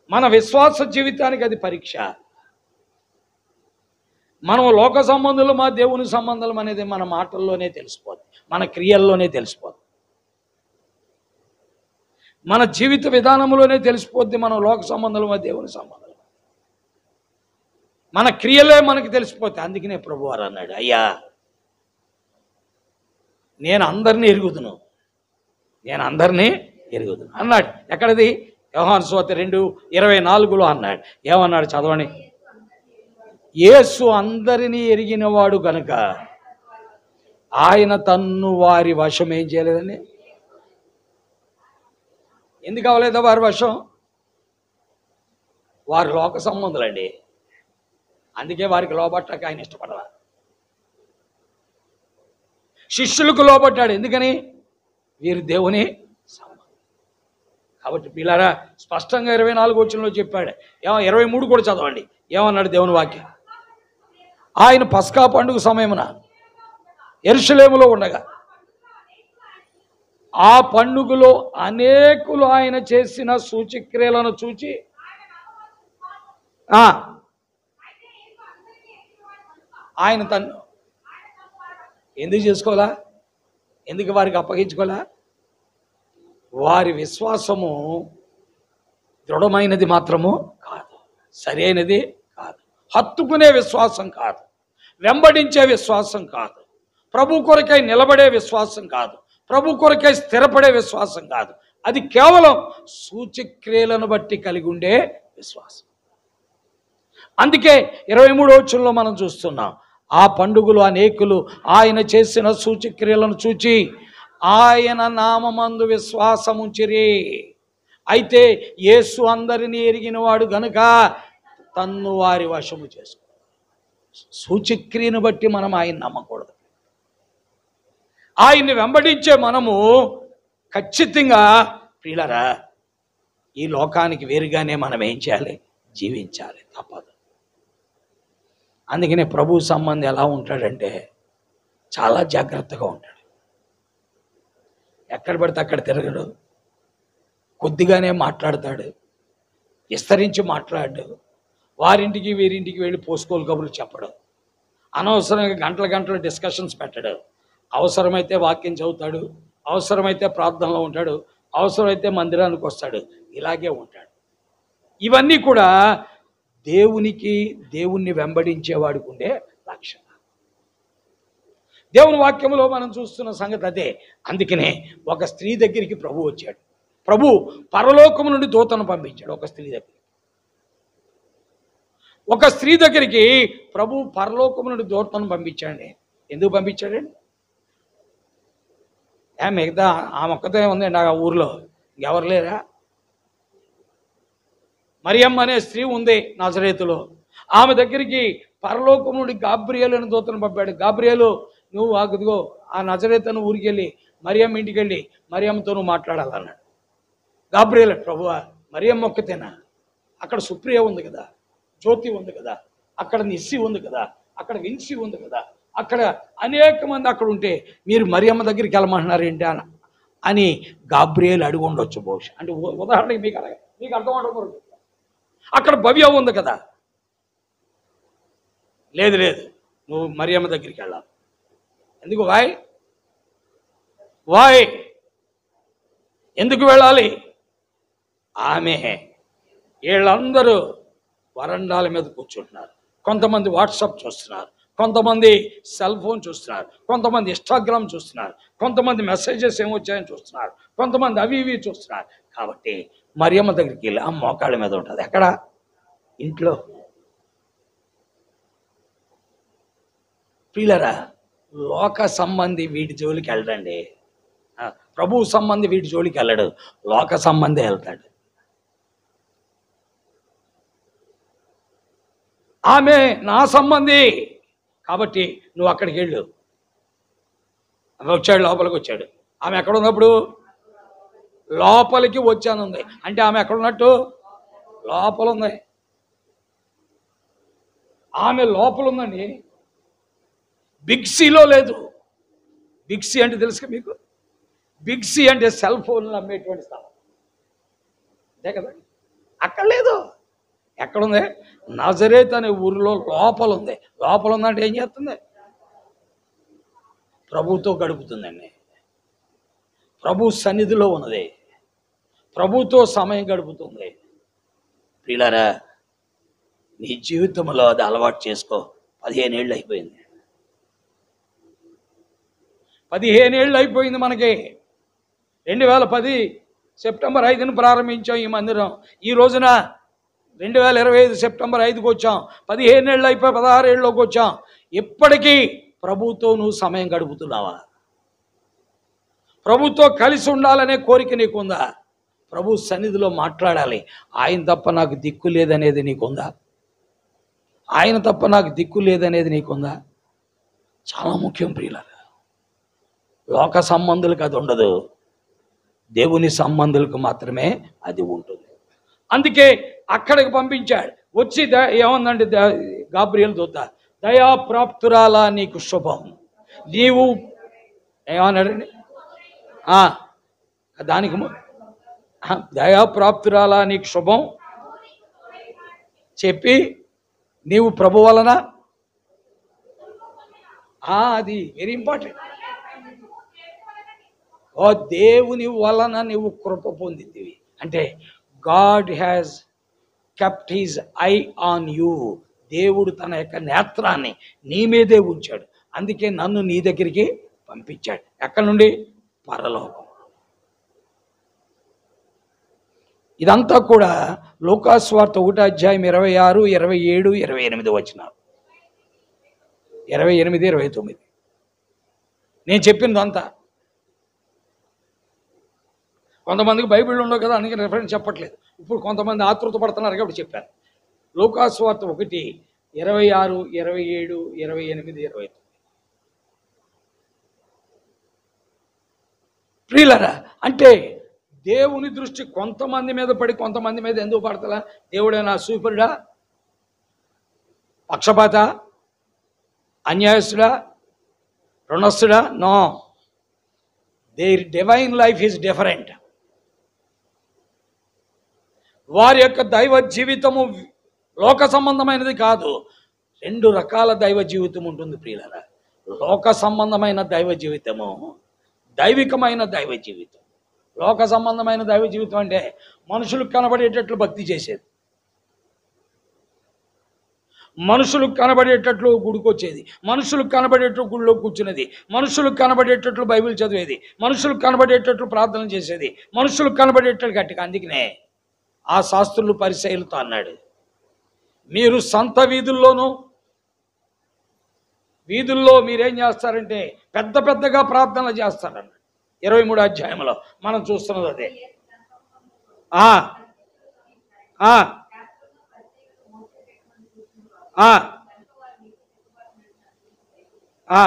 మన విశ్వాస జీవితానికి అది పరీక్ష. మనం లోక సంబంధులు, మా దేవుని సంబంధం అనేది మన మాటల్లోనే తెలిసిపోతుంది, మన క్రియల్లోనే తెలిసిపోతుంది, మన జీవిత విధానంలోనే తెలిసిపోద్ది. మనం లోక సంబంధాలు, మా దేవుని సంబంధాలు, మన క్రియలే మనకి తెలిసిపోతాయి. అందుకనే ప్రభువారు అన్నాడు, అయ్యా నేను అందరినీ ఎరుగుదును, నేను అందరినీ ఎరుగుదును అన్నాడు. ఎక్కడది? యోహాను సువార్త 2:24 అన్నాడు. ఏమన్నాడు? చదవండి. యేసు అందరినీ ఎరిగినవాడు గనుక ఆయన తన్ను వారి వశం ఏం చేయలేదని. ఎందుకు అవ్వలేదా వారి వశం? వారు లోక సంబంధులండి, అందుకే వారికి లోబట్టక ఆయన ఇష్టపడాల. శిష్యులకు లోబడ్డాడు, ఎందుకని? వీరు దేవుని సంబంధం కాబట్టి. పిల్లారా, స్పష్టంగా 24 వచనంలో చెప్పాడు. 23 కూడా చదవండి. ఏమన్నాడు దేవుని వాక్యం? ఆయన పస్కా పండుగ సమయమున యెరూషలేములో ఉండగా ఆ పండుగలో అనేకులు ఆయన చేసిన సూచక్రియలను చూచి ఆయన తను ఎందుకు చేసుకోవాలా? ఎందుకు వారికి అప్పగించుకోవాలా? వారి విశ్వాసము దృఢమైనది మాత్రము కాదు, సరైనది కాదు, హత్తుకునే విశ్వాసం కాదు, వెంబడించే విశ్వాసం కాదు, ప్రభు కొరకై నిలబడే విశ్వాసం కాదు, ప్రభు కొరకై స్థిరపడే విశ్వాసం కాదు. అది కేవలం సూచక్రియలను బట్టి కలిగి ఉండే విశ్వాసం. అందుకే 23వ వచనంలో మనం చూస్తున్నాం, ఆ పండుగలు అనేకులు ఆయన చేసిన సూచక్రియలను చూచి ఆయన నామమందు విశ్వాసముంచిరి. అయితే యేసు అందరినీ ఎరిగినవాడు గనుక తన్ను వారి వశము చేసుకో. సూచక్రియను బట్టి మనం ఆయన నమ్మకూడదు. ఆయన్ని వెంబడించే మనము ఖచ్చితంగా ప్రియులారా ఈ లోకానికి వేరుగానే మనం ఏం చేయాలి? జీవించాలి, తప్పదు. అందుకనే ప్రభు సంబంధం ఎలా ఉంటాడంటే చాలా జాగ్రత్తగా ఉంటాడు. ఎక్కడ పడితే అక్కడ తిరగడు, కొద్దిగానే మాట్లాడతాడు, విస్తరించి మాట్లాడు, వారింటికి వీరింటికి వెళ్ళి పోసుకోలు కబుర్లు చెప్పడు, అనవసరంగా గంటల గంటలు డిస్కషన్స్ పెట్టడు. అవసరమైతే వాక్యం చదువుతాడు, అవసరమైతే ప్రార్థనలో ఉంటాడు, అవసరమైతే మందిరానికి వస్తాడు, ఇలాగే ఉంటాడు. ఇవన్నీ కూడా దేవుణ్ణి వెంబడించేవాడికి ఉండే లక్షణం. దేవుని వాక్యంలో మనం చూస్తున్న సంగతి అదే. అందుకనే ఒక స్త్రీ దగ్గరికి ప్రభు వచ్చాడు. ప్రభు పరలోకము నుండి దూతను పంపించాడు ఒక స్త్రీ దగ్గరికి. ఒక స్త్రీ దగ్గరికి ప్రభు పరలోకము నుండి దూతను పంపించాడండి. ఎందుకు పంపించాడండి? మిగతా ఆమె ఒక్కతే ఉందండి ఆ ఊరిలో, ఇంకెవరు లేరా? మరియమ్మ అనే స్త్రీ ఉంది నజరేతులో. ఆమె దగ్గరికి పరలోకం నుండి గాబ్రియేలు అని దూతను పంపాడు. గాబ్రియేలు, నువ్వు అదిగో ఆ నజరేతను ఊరికి వెళ్ళి మరియమ్మ ఇంటికి వెళ్ళి మరియమ్మతో నువ్వు మాట్లాడాలన్నాడు. గాబ్రియేలు, ప్రభువా మరియమ్మ ఒక్కతేనా? అక్కడ సుప్రియ ఉంది కదా, జ్యోతి ఉంది కదా, అక్కడ నిస్సి ఉంది కదా, అక్కడ విన్సి ఉంది కదా, అక్కడ అనేక మంది అక్కడ ఉంటే మీరు మరియమ్మ దగ్గరికి వెళ్ళమంటున్నారు ఏంటి అని గాబ్రియేలు అడిగి ఉండొచ్చు బహుశా. అంటే ఉదాహరణకి మీకు అర్థం అవడం, అక్కడ భవ్య ఉంది కదా, లేదు నువ్వు మరియమ్మ దగ్గరికి వెళ్ళాలి. ఎందుకు? వాయ్ ఎందుకు వెళ్ళాలి? ఆమె వీళ్ళందరూ వరండాల మీద కూర్చుంటున్నారు. కొంతమంది వాట్సాప్ చూస్తున్నారు, కొంతమంది సెల్ ఫోన్ చూస్తున్నారు, కొంతమంది ఇన్స్టాగ్రామ్ చూస్తున్నారు, కొంతమంది మెసేజెస్ ఏమొచ్చాయని చూస్తున్నారు, కొంతమంది అవి ఇవి చూస్తున్నారు. కాబట్టి మరియమ్మ దగ్గరికి వెళ్ళి ఆ మోకాళ్ళ మీద ఉంటుంది. ఎక్కడ? ఇంట్లో. ప్రియులరా, లోక సంబంధి వీటి జోలికి వెళ్ళడండి. ప్రభు సంబంధి వీటి జోలికి వెళ్ళడు, లోక సంబంధి వెళ్తాడు. ఆమె నా సంబంధి కాబట్టి నువ్వు అక్కడికి వెళ్ళు. వచ్చాడు, లోపలికి వచ్చాడు. ఆమె ఎక్కడ ఉన్నప్పుడు? లోపలికి వచ్చానుంది. అంటే ఆమె ఎక్కడ ఉన్నట్టు? లోపల ఉంది. ఆమె లోపల ఉందండి, బిగ్సీలో లేదు. బిగ్సీ అంటే తెలుసు మీకు? బిగ్సీ అంటే సెల్ ఫోన్లు అమ్మేటువంటి స్థలం, అంతే కదా. అక్కడ లేదు. ఎక్కడుంది? నజరేత్ అనే ఊరిలో లోపల ఉంది. లోపల ఉందంటే ఏం చేస్తుంది? ప్రభుతో గడుపుతుందండి. ప్రభు సన్నిధిలో ఉన్నది, ప్రభుతో సమయం గడుపుతుంది. ప్రియులారా, నీ జీవితంలో అది అలవాటు చేసుకో. 15 ఏళ్ళు అయిపోయింది. 15 ఏళ్ళు అయిపోయింది మనకి. 2010 సెప్టెంబర్ 5న ప్రారంభించాం ఈ మందిరం. ఈ రోజున 2025 సెప్టెంబర్ 5కి వచ్చాం. 15 ఏళ్ళు అయిపోయి 16 ఏళ్ళలోకి వచ్చాం. ఇప్పటికీ ప్రభుతో నువ్వు సమయం గడుపుతున్నావా? ప్రభుతో కలిసి ఉండాలనే కోరిక నీకుందా? ప్రభు సన్నిధిలో మాట్లాడాలి. ఆయన తప్ప నాకు దిక్కు లేదనేది నీకుందా? ఆయన తప్ప నాకు దిక్కు లేదనేది నీకుందా? చాలా ముఖ్యం ప్రియులారా. లోక సంబంధులకు అది ఉండదు, దేవుని సంబంధులకు మాత్రమే అది ఉంటుంది. అందుకే అక్కడికి పంపించాడు. వచ్చి ఏమందంటే గాబ్రియేలు దూత, దయాప్రాప్తురాలా నీకు శుభం. నీవు ఏమన్నాడండి? దానికి దయాప్రాప్తురాలా నీకు శుభం చెప్పి, నీవు ప్రభు వలన, అది వెరీ ఇంపార్టెంట్. ఓ దేవుని వలన నీవు కృప పొందితివి. అంటే God has kept his I on you. దేవుడు తన యొక్క నేత్రాన్ని నీ మీదే ఉంచాడు. అందుకే నన్ను నీ దగ్గరికి పంపించాడు. ఎక్కడి నుండి? పరలోకం. ఇదంతా కూడా లూకాసు వార్త 1 అధ్యాయం 26, 27, 28 వచనాలు. 28, 29 నేను చెప్పిందంతా. కొంతమందికి బైబిల్ ఉండవు కదా, అందుకే రెఫరెన్స్ చెప్పట్లేదు. ఇప్పుడు కొంతమంది ఆతృత పడుతున్నారు కాబట్టి చెప్పాను. లూకాసు వార్త 1, 26, 27, 28, 29. ప్రియులారా, అంటే దేవుని దృష్టి కొంతమంది మీద పడి కొంతమంది మీద ఎందుకు పడతలా? దేవుడైనా సూపరుడా, పక్షపాత, అన్యాయస్తుడా, రుణస్థుడా? No, their divine life is different. వారి యొక్క దైవ జీవితము లోక సంబంధమైనది కాదు. 2 రకాల దైవ జీవితం ఉంటుంది ప్రియులారా. లోక సంబంధమైన దైవ జీవితము, దైవికమైన దైవ జీవితం. లోక సంబంధమైన దైవ జీవితం అంటే మనుషులకు కనబడేటట్లు భక్తి చేసేది, మనుషులకు కనబడేటట్లు గుడికొచ్చేది, మనుషులకు కనబడేటట్లు గుడిలో కూర్చునేది, మనుషులకు కనబడేటట్లు బైబిల్ చదివేది, మనుషులకు కనబడేటట్లు ప్రార్థన చేసేది, మనుషులకు కనబడేటట్లు గట్టిగా. అందుకనే ఆ శాస్త్రులు పరిసయ్యులతో అన్నాడు, మీరు సంత వీధుల్లో మీరేం చేస్తారంటే పెద్ద పెద్దగా ప్రార్థనలు చేస్తారన్నాడు. 23 అధ్యాయంలో మనం చూస్తున్నది అదే. ఆ,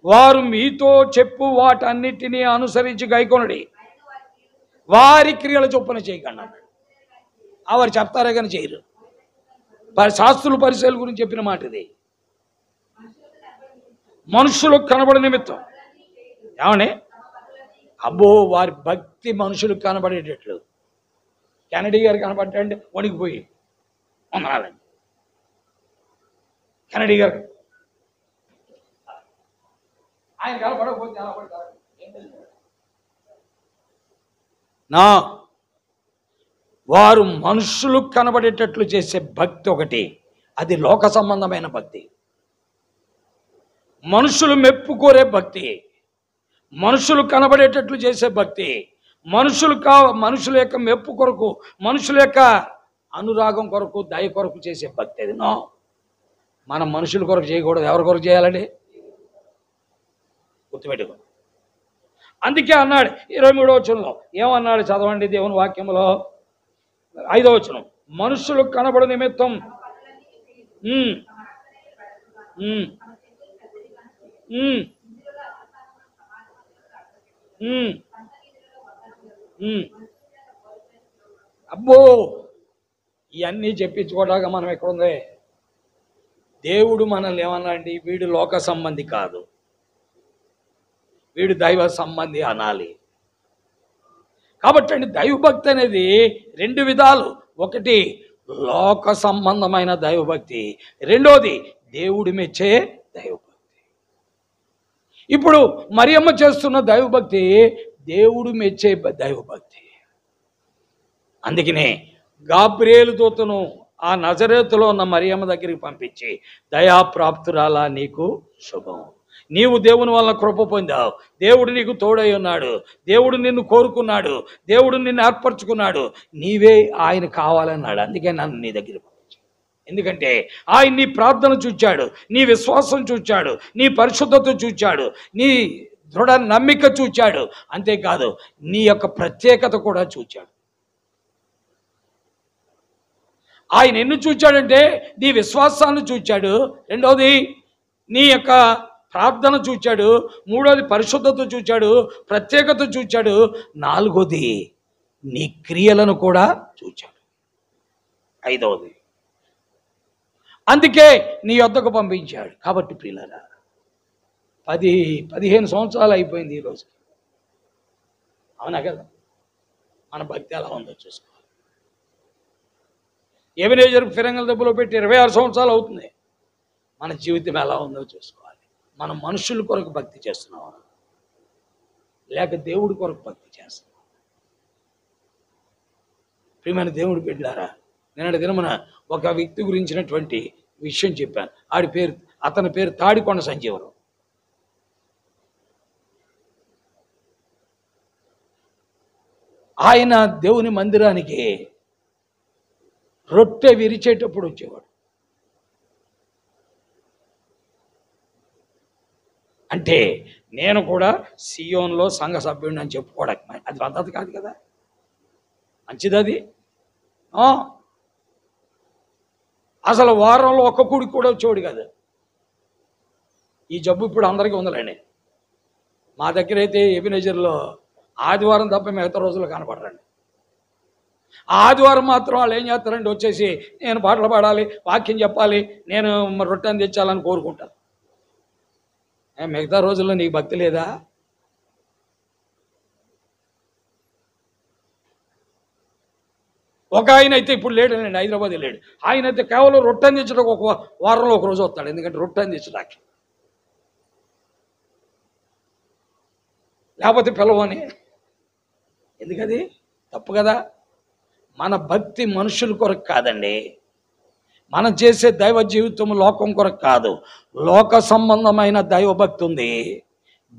వారు మీతో చెప్పు వాటన్నిటినీ అనుసరించి గైకొనడి, వారి క్రియల చొప్పున చేయకండి అన్నాడు. వారు చెప్తారే కానీ చేయరు. శాస్త్రులు పరిచయాల గురించి చెప్పిన మాట ఇది. మనుషులకు కనబడే నిమిత్తం ఏమని, అబ్బో వారి భక్తి మనుషులకు కనబడేటట్లు. కెనడీ గారు కనబడ్డండి వణికిపోయి ఉన్నాలండి. కెనడీ గారు ఆయన కనబడకపోతే నా వారు మనుషులకు కనబడేటట్లు చేసే భక్తి ఒకటి, అది లోక సంబంధమైన భక్తి. మనుషులు మెప్పుకోరే భక్తి, మనుషులు కనబడేటట్లు చేసే భక్తి, మనుషుల యొక్క మెప్పు కొరకు, మనుషుల యొక్క అనురాగం కొరకు, దయ కొరకు చేసే భక్తి అది. నో, మనం మనుషుల కొరకు చేయకూడదు. ఎవరి కొరకు చేయాలండి? గుర్తుపెట్టుకో. అందుకే అన్నాడు 23వ వచనంలో ఏమన్నాడు? చదవండి దేవుని వాక్యంలో 5వ వచనం. మనుషులకు కనబడు నిమిత్తం అబ్బో, ఇవన్నీ చెప్పించుకోవడానికి మనం ఎక్కడుంది? దేవుడు మనల్ని ఏమన్నా అండి, వీడు లోక సంబంధి కాదు, వీడు దైవ సంబంధి అనాలి. కాబట్టి అండి దైవభక్తి అనేది 2 విధాలు. ఒకటి లోక సంబంధమైన దైవభక్తి, రెండోది దేవుడు మెచ్చే దైవభక్తి. ఇప్పుడు మరియమ్మ చేస్తున్న దైవభక్తి దేవుడు మెచ్చే దైవభక్తి. అందుకనే గాబ్రియేలు దూతను ఆ నజరేతులో ఉన్న మరియమ్మ దగ్గరికి పంపించి, దయాప్రాప్తురాలా నీకు శుభం, నీవు దేవుని వలన కృప పొందావు, దేవుడు నీకు తోడై ఉన్నాడు, దేవుడు నిన్ను కోరుకున్నాడు, దేవుడు నిన్ను ఏర్పరచుకున్నాడు, నీవే ఆయన కావాలన్నాడు. అందుకే నన్ను నీ దగ్గర పంపించాడు. ఎందుకంటే ఆయన నీ ప్రార్థన చూచాడు, నీ విశ్వాసం చూచాడు, నీ పరిశుద్ధత చూచాడు, నీ దృఢ నమ్మిక చూచాడు. అంతేకాదు నీ యొక్క ప్రత్యేకత కూడా చూచాడు. ఆయన ఎన్ని చూచాడంటే నీ విశ్వాసాన్ని చూచాడు, రెండవది నీ యొక్క ప్రార్థన చూచాడు, మూడోది పరిశుద్ధత చూచాడు, ప్రత్యేకత చూచాడు, నాలుగోది నీ క్రియలను కూడా చూచాడు, ఐదవది అందుకే నీ యొద్దకు పంపించాడు. కాబట్టి ప్రియులారా 10-15 సంవత్సరాలు అయిపోయింది ఈరోజు. అవునా కదా? మన భక్తి ఎలా ఉందో చూసుకోవాలి. ఎబెనేజర్ ఫిరంగల దెబ్బలో పెట్టి 26 సంవత్సరాలు అవుతుంది. మన జీవితం ఎలా ఉందో చూసుకోవాలి. మనం మనుషుల కొరకు భక్తి చేస్తున్నావా, లేక దేవుడి కొరకు భక్తి చేస్తున్నావా? ప్రియమైన దేవుడి బిడ్డలారా, నిన్నటి దినమున ఒక వ్యక్తి గురించినటువంటి విషయం చెప్పాను. అతని పేరు తాడికొండ సంజీవరావు. ఆయన దేవుని మందిరానికి రొట్టె విరిచేటప్పుడు వచ్చేవాడు. అంటే నేను కూడా సియోన్లో సంఘ సభ్యుడిని అని చెప్పుకోవడానికి అది పద్ధతి కాదు కదా, మంచిది అది. అసలు వారంలో ఒక్క కూడికి కూడా వచ్చేవాడు కాదు. ఈ జబ్బు ఇప్పుడు అందరికీ ఉందలేండి. మా దగ్గర అయితే ఎబెనేజర్లో ఆదివారం తప్ప మిగతా రోజులు కనపడరండి. ఆదివారం మాత్రం వాళ్ళు ఏం చేస్తారండి, వచ్చేసి నేను పాటలు పాడాలి, వాక్యం చెప్పాలి, నేను రొట్టెని తెచ్చాలని కోరుకుంటాను. మిగతా రోజుల్లో నీకు భక్తి లేదా? ఒక ఆయన అయితే ఇప్పుడు లేడండి, హైదరాబాద్ లేడు. ఆయన అయితే కేవలం రొట్టెని తెచ్చడానికి ఒక వారంలో ఒక రోజు వస్తాడు. ఎందుకంటే రొట్టెని తెచ్చడానికి, లేకపోతే పిలవని. ఎందుకది తప్పు కదా? మన భక్తి మనుషుల కొరకు కాదండి. మనం చేసే దైవ జీవితం లోకం కొరకు కాదు. లోక సంబంధమైన దైవభక్తి ఉంది,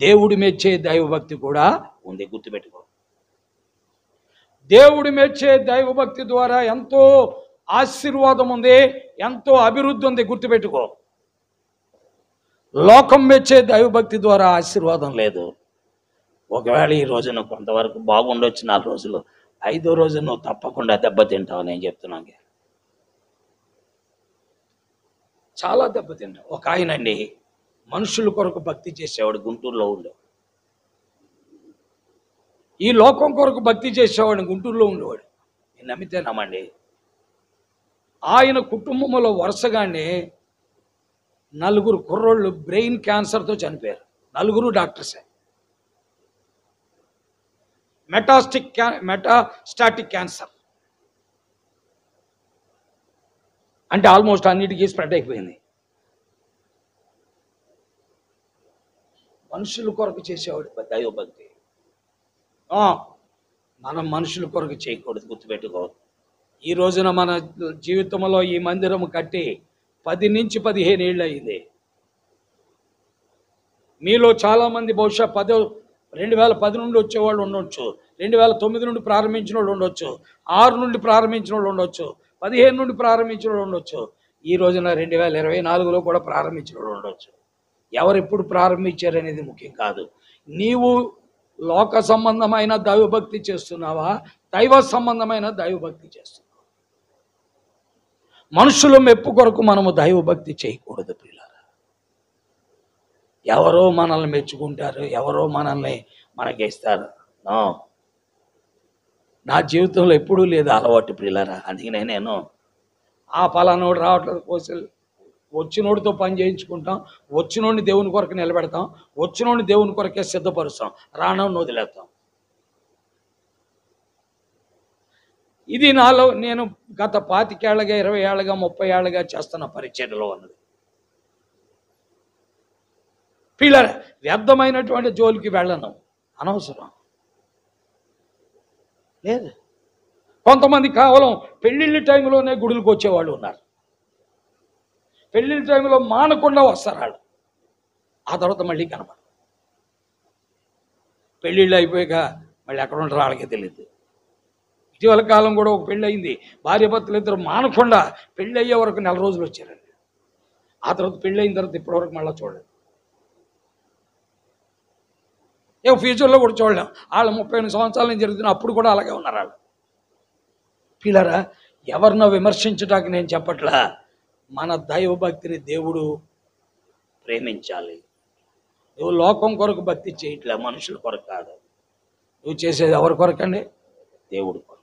దేవుడి మెచ్చే దైవభక్తి కూడా ఉంది. గుర్తుపెట్టుకో, దేవుడి మెచ్చే దైవభక్తి ద్వారా ఎంతో ఆశీర్వాదం ఉంది, ఎంతో అభివృద్ధి ఉంది. గుర్తుపెట్టుకో, లోకం మెచ్చే దైవభక్తి ద్వారా ఆశీర్వాదం లేదు. ఒకవేళ ఈ రోజు నువ్వు కొంతవరకు బాగుండొచ్చు, 4 రోజులు, 5వ రోజు నువ్వు తప్పకుండా దెబ్బతింటావు. నేను చెప్తున్నాను, చాలా దెబ్బతింటావు. ఒక ఆయన అండి మనుషుల కొరకు భక్తి చేసేవాడు గుంటూరులో ఉండేవాడు. ఈ లోకం కొరకు భక్తి చేసేవాడు గుంటూరులో ఉండేవాడు. నేను నమ్మితే నమ్మండి, ఆయన కుటుంబంలో వరుసగానే 4 కుర్రోళ్ళు బ్రెయిన్ క్యాన్సర్తో చనిపోయారు. 4 డాక్టర్సే. మెటాస్టాటిక్ క్యాన్సర్ అంటే ఆల్మోస్ట్ అన్నిటికీ స్ప్రెడ్ అయిపోయింది. మనుషుల కొరకు చేసేవాడు దైవభక్తి. మనం మనుషుల కొరకు చేయకూడదు, గుర్తుపెట్టుకో. ఈ రోజున మన జీవితంలో ఈ మందిరం కట్టి 10 నుంచి 15 ఏళ్ళు అయింది. మీలో చాలామంది బహుశా 2010 నుండి వచ్చేవాళ్ళు ఉండొచ్చు, 2009 నుండి ప్రారంభించిన వాళ్ళు ఉండొచ్చు, 6 నుండి ప్రారంభించిన వాళ్ళు ఉండొచ్చు, 15 నుండి ప్రారంభించిన వాళ్ళు ఉండొచ్చు, ఈ రోజున 2024లో కూడా ప్రారంభించిన వాళ్ళు ఉండొచ్చు. ఎవరు ఎప్పుడు ప్రారంభించారు అనేది ముఖ్యం కాదు. నీవు లోక సంబంధమైన దైవభక్తి చేస్తున్నావా, దైవ సంబంధమైన దైవభక్తి చేస్తున్నావా? మనుషుల మెప్పు కొరకు మనము దైవభక్తి చేయకూడదు ప్రియులారా. ఎవరో మనల్ని మెచ్చుకుంటారు, ఎవరో మనకి ఇస్తారు. నా జీవితంలో ఎప్పుడూ లేదు అలవాటు ప్రియులారా. అందుకనే నేను ఆ పలానోడు రావట్లేదు, వచ్చినోడితో పని చేయించుకుంటాం, వచ్చినోడిని దేవుని కొరకు నిలబెడతాం, వచ్చినోడిని దేవుని కొరకే సిద్ధపరుస్తాం, రానోడిని వదిలేస్తాం. ఇది నాలో నేను గత 25 ఏళ్ళగా 20 ఏళ్ళగా 30 ఏళ్ళగా చేస్తున్న పరిచర్యలో ఉన్నది. పిల్లల వ్యర్థమైనటువంటి జోలికి వెళ్ళను, అనవసరం లేదు. కొంతమంది కేవలం పెళ్ళిళ్ళ టైంలోనే గుడులకు వచ్చేవాళ్ళు ఉన్నారు. పెళ్ళిళ్ళ టైంలో మానకుండా వస్తారు వాళ్ళు, ఆ తర్వాత మళ్ళీ కనపడరు. పెళ్ళిళ్ళు అయిపోయాక మళ్ళీ ఎక్కడ ఉంటారో వాళ్ళకే తెలియదు. ఇటీవల కాలం కూడా ఒక పెళ్ళి అయింది, భార్యాభర్తలు ఇద్దరు మానకుండా పెళ్ళి అయ్యే వరకు 4 రోజులు వచ్చారండి. ఆ తర్వాత పెళ్ళి అయిన తర్వాత ఇప్పటివరకు మళ్ళీ చూడలేదు. ఫ్యూచర్లో కూడా చూడలేం. వాళ్ళు 38 సంవత్సరాల నుంచి జరుగుతున్న అప్పుడు కూడా అలాగే ఉన్నారు వాళ్ళు. పిల్లరా, ఎవరినో విమర్శించడానికి నేను చెప్పట్లా. మన దైవభక్తిని దేవుడు ప్రేమించాలి. నువ్వు లోకం కొరకు భక్తి చేయట్లే, మనుషుల కొరకు కాదు. నువ్వు చేసేది ఎవరి కొరకండి? దేవుడి కొరకు.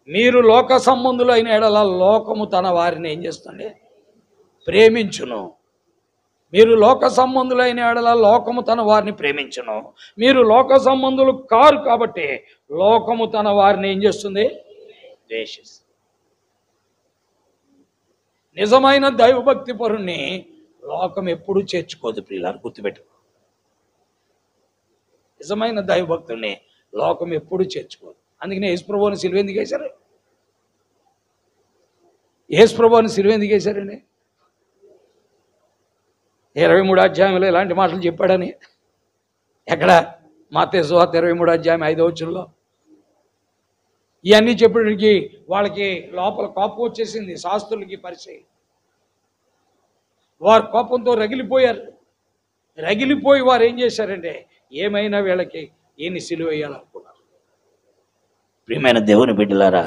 మీరు లోక సంబంధులు అయిన ఎడల లోకము తన వారిని ఏం చేస్తుంది? ప్రేమించును. మీరు లోక సంబంధులైన ఎడల లోకము తన వారిని ప్రేమించును. మీరు లోక సంబంధులు కారు కాబట్టి లోకము తన వారిని ఏం చేస్తుంది? ద్వేషిస్తుంది. నిజమైన దైవభక్తి పరుణ్ణి లోకం ఎప్పుడూ చేర్చుకోదు ప్రియులారు, గుర్తుపెట్టుకో. నిజమైన దైవభక్తుడిని లోకం ఎప్పుడూ చేర్చుకోదు. అందుకనే యేసుప్రభువుని సిలువ ఎందుకు వేశారు? యేసుప్రభువుని సిలువ ఎందుకు వేశారండి? 23వ అధ్యాయంలో ఇలాంటి మాటలు చెప్పాడని. ఎక్కడ? మత్తయి సువార్త 23వ అధ్యాయం 5వ వచనంలో. ఇవన్నీ చెప్పడానికి వాళ్ళకి లోపల కోపం వచ్చేసింది, శాస్త్రులకి, పరిచయం. వారు కోపంతో రగిలిపోయారు. రగిలిపోయి వారు ఏం చేశారంటే ఏమైనా వీళ్ళకి ఏని సిలువ వేయాలనుకున్నారు. ప్రియమైన దేవుని బిడ్డలారా,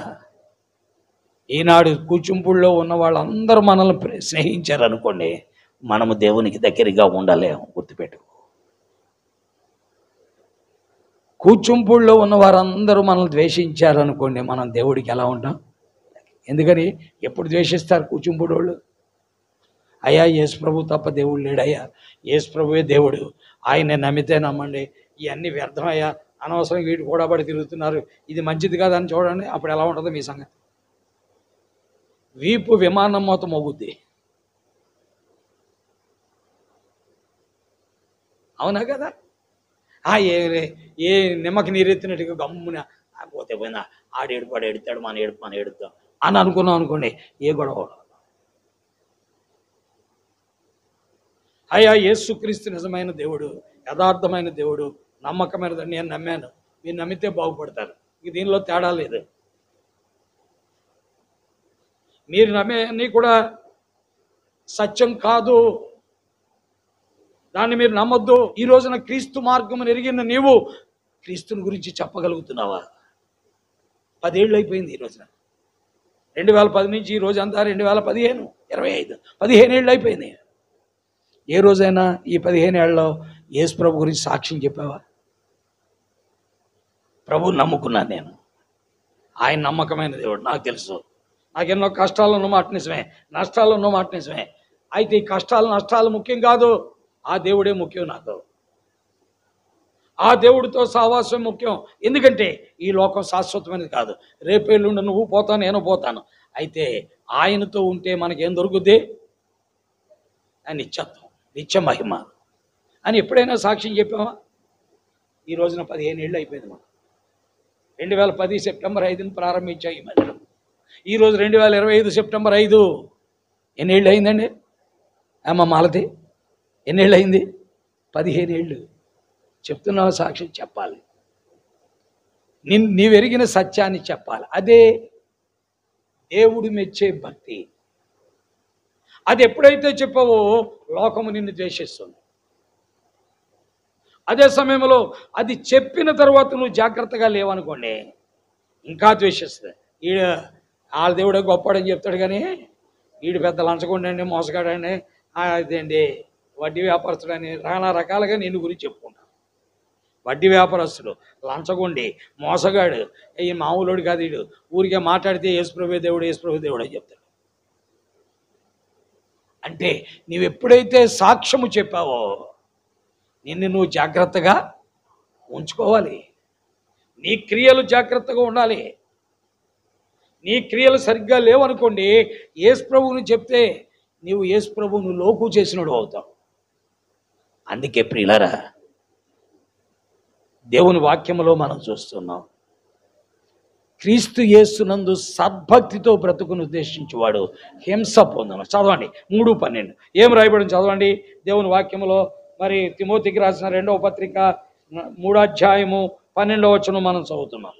ఈనాడు కూచుంపుల్లో ఉన్న వాళ్ళందరూ మనల్ని స్నేహించారనుకోండి, మనము దేవునికి దగ్గరగా ఉండలేము, గుర్తుపెట్టుకో. కూచుంపుల్లో ఉన్న వారందరూ మనల్ని ద్వేషించారనుకోండి, మనం దేవుడికి ఎలా ఉంటాం? ఎందుకని? ఎప్పుడు ద్వేషిస్తారు కూచుంపుడు వాళ్ళు? అయ్యా యేసు ప్రభు తప్ప దేవుడు లేడయ్యా, యేసు ప్రభువే దేవుడు, ఆయనే నమ్మితే నమ్మండి, ఇవన్నీ వ్యర్థమయ్యా, అనవసరం వీటి కూడా పడి తిరుగుతున్నారు, ఇది మంచిది కాదని చూడండి, అప్పుడు ఎలా ఉంటుందో మీ సంగతి? వీపు విమానం మొత్తం మోగుద్ది. అవునా కదా? ఏ నిమ్మకి నీరెత్తినట్టుగా గమ్మున పోతే పోయినా ఆడేడుపాడు ఎడతాడు, మన ఎడుతాం అని అనుకున్నాం అనుకోండి, ఏ గొడవ. అయ్యా యేసుక్రీస్తు నిజమైన దేవుడు, యథార్థమైన దేవుడు, నమ్మకమైన, నేను నమ్మాను, మీరు నమ్మితే బాగుపడతారు. దీనిలో తేడా లేదు. మీరు నమ్మే కూడా సత్యం కాదు, దాన్ని మీరు నమ్మొద్దు. ఈ రోజున క్రీస్తు మార్గమును ఎరిగిన నీవు క్రీస్తుని గురించి చెప్పగలుగుతున్నావా? 10 ఏళ్ళు అయిపోయింది. ఈ రోజున 2010 నుంచి ఈ రోజు అంతా 2015, 25, 15 ఏళ్ళు అయిపోయింది. ఏ రోజైనా ఈ 15 ఏళ్లలో యేసు ప్రభు గురించి సాక్ష్యం చెప్పావా? ప్రభు నమ్ముకున్నాను నేను, ఆయన నమ్మకమైన దేవుడు, నాకు తెలుసు. నాకు ఎన్నో కష్టాలు ఉన్న మాట నిజమే, నష్టాలు ఉన్న మాట నిజమే. అయితే ఈ కష్టాలు నష్టాలు ముఖ్యం కాదు, ఆ దేవుడే ముఖ్యం నాకు. ఆ దేవుడితో సహవాసం ముఖ్యం. ఎందుకంటే ఈ లోకం శాశ్వతమైనది కాదు. రేపేళ్ళుండి నువ్వు పోతాను, నేను పోతాను. అయితే ఆయనతో ఉంటే మనకేం దొరుకుద్ది? నిత్యత్వం, నిత్య మహిమ అని ఎప్పుడైనా సాక్ష్యం చెప్పామా? ఈ రోజున 15 ఏళ్ళు అయిపోయింది. మనం 2010 సెప్టెంబర్ 5ని ప్రారంభించాం. ఈ మధ్యలో ఈరోజు 2025 సెప్టెంబర్ 5. ఎన్ని ఏళ్ళు అయిందండి అమ్మ మాలతి? ఎన్నేళ్ళు అయింది? 15 ఏళ్ళు. చెప్తున్నావు సాక్ష్యం చెప్పాలి, నీవెరిగిన సత్యాన్ని చెప్పాలి. అదే దేవుడు మెచ్చే భక్తి. అది ఎప్పుడైతే చెప్పావో లోకము నిన్ను ద్వేషిస్తుంది. అదే సమయంలో అది చెప్పిన తర్వాత నువ్వు జాగ్రత్తగా లేవనుకోండి, ఇంకా ద్వేషిస్తుంది. వాళ్ళ దేవుడే గొప్పడని చెప్తాడు, కానీ వీడు పెద్ద లంచగొండండి, మోసగాడండి, అదేంటి వడ్డీ వ్యాపారస్తుడని నానా రకాలుగా నిన్ను గురించి చెప్పుకుంటాను. వడ్డీ వ్యాపారస్తుడు, లంచగొండి, మోసగాడు, ఈ మామూలుడు కాదు వీడు, ఊరికే మాట్లాడితే యేసుప్రభు దేవుడు, యేసుప్రభు దేవుడు అని చెప్తాడు. అంటే నీవు ఎప్పుడైతే సాక్ష్యము చెప్పావో నిన్ను నువ్వు జాగ్రత్తగా ఉంచుకోవాలి. నీ క్రియలు జాగ్రత్తగా ఉండాలి. నీ క్రియలు సరిగ్గా లేవనుకోండి, యేసుప్రభువుని చెప్తే నీవు యేసుప్రభువును లోకు చేసినోడు అవుతావు. అందుకే ప్రియులారా, దేవుని వాక్యములో మనం చూస్తున్నాం, క్రీస్తు యేసునందు సద్భక్తితో బ్రతుకును ఉద్దేశించేవాడు హింస పొందును. చదవండి 3:12 ఏం రాయబడింది చదవండి దేవుని వాక్యములో. మరి తిమోతికి రాసిన 2వ పత్రిక 3వ అధ్యాయము 12వ వచనం మనం చదువుతున్నాం.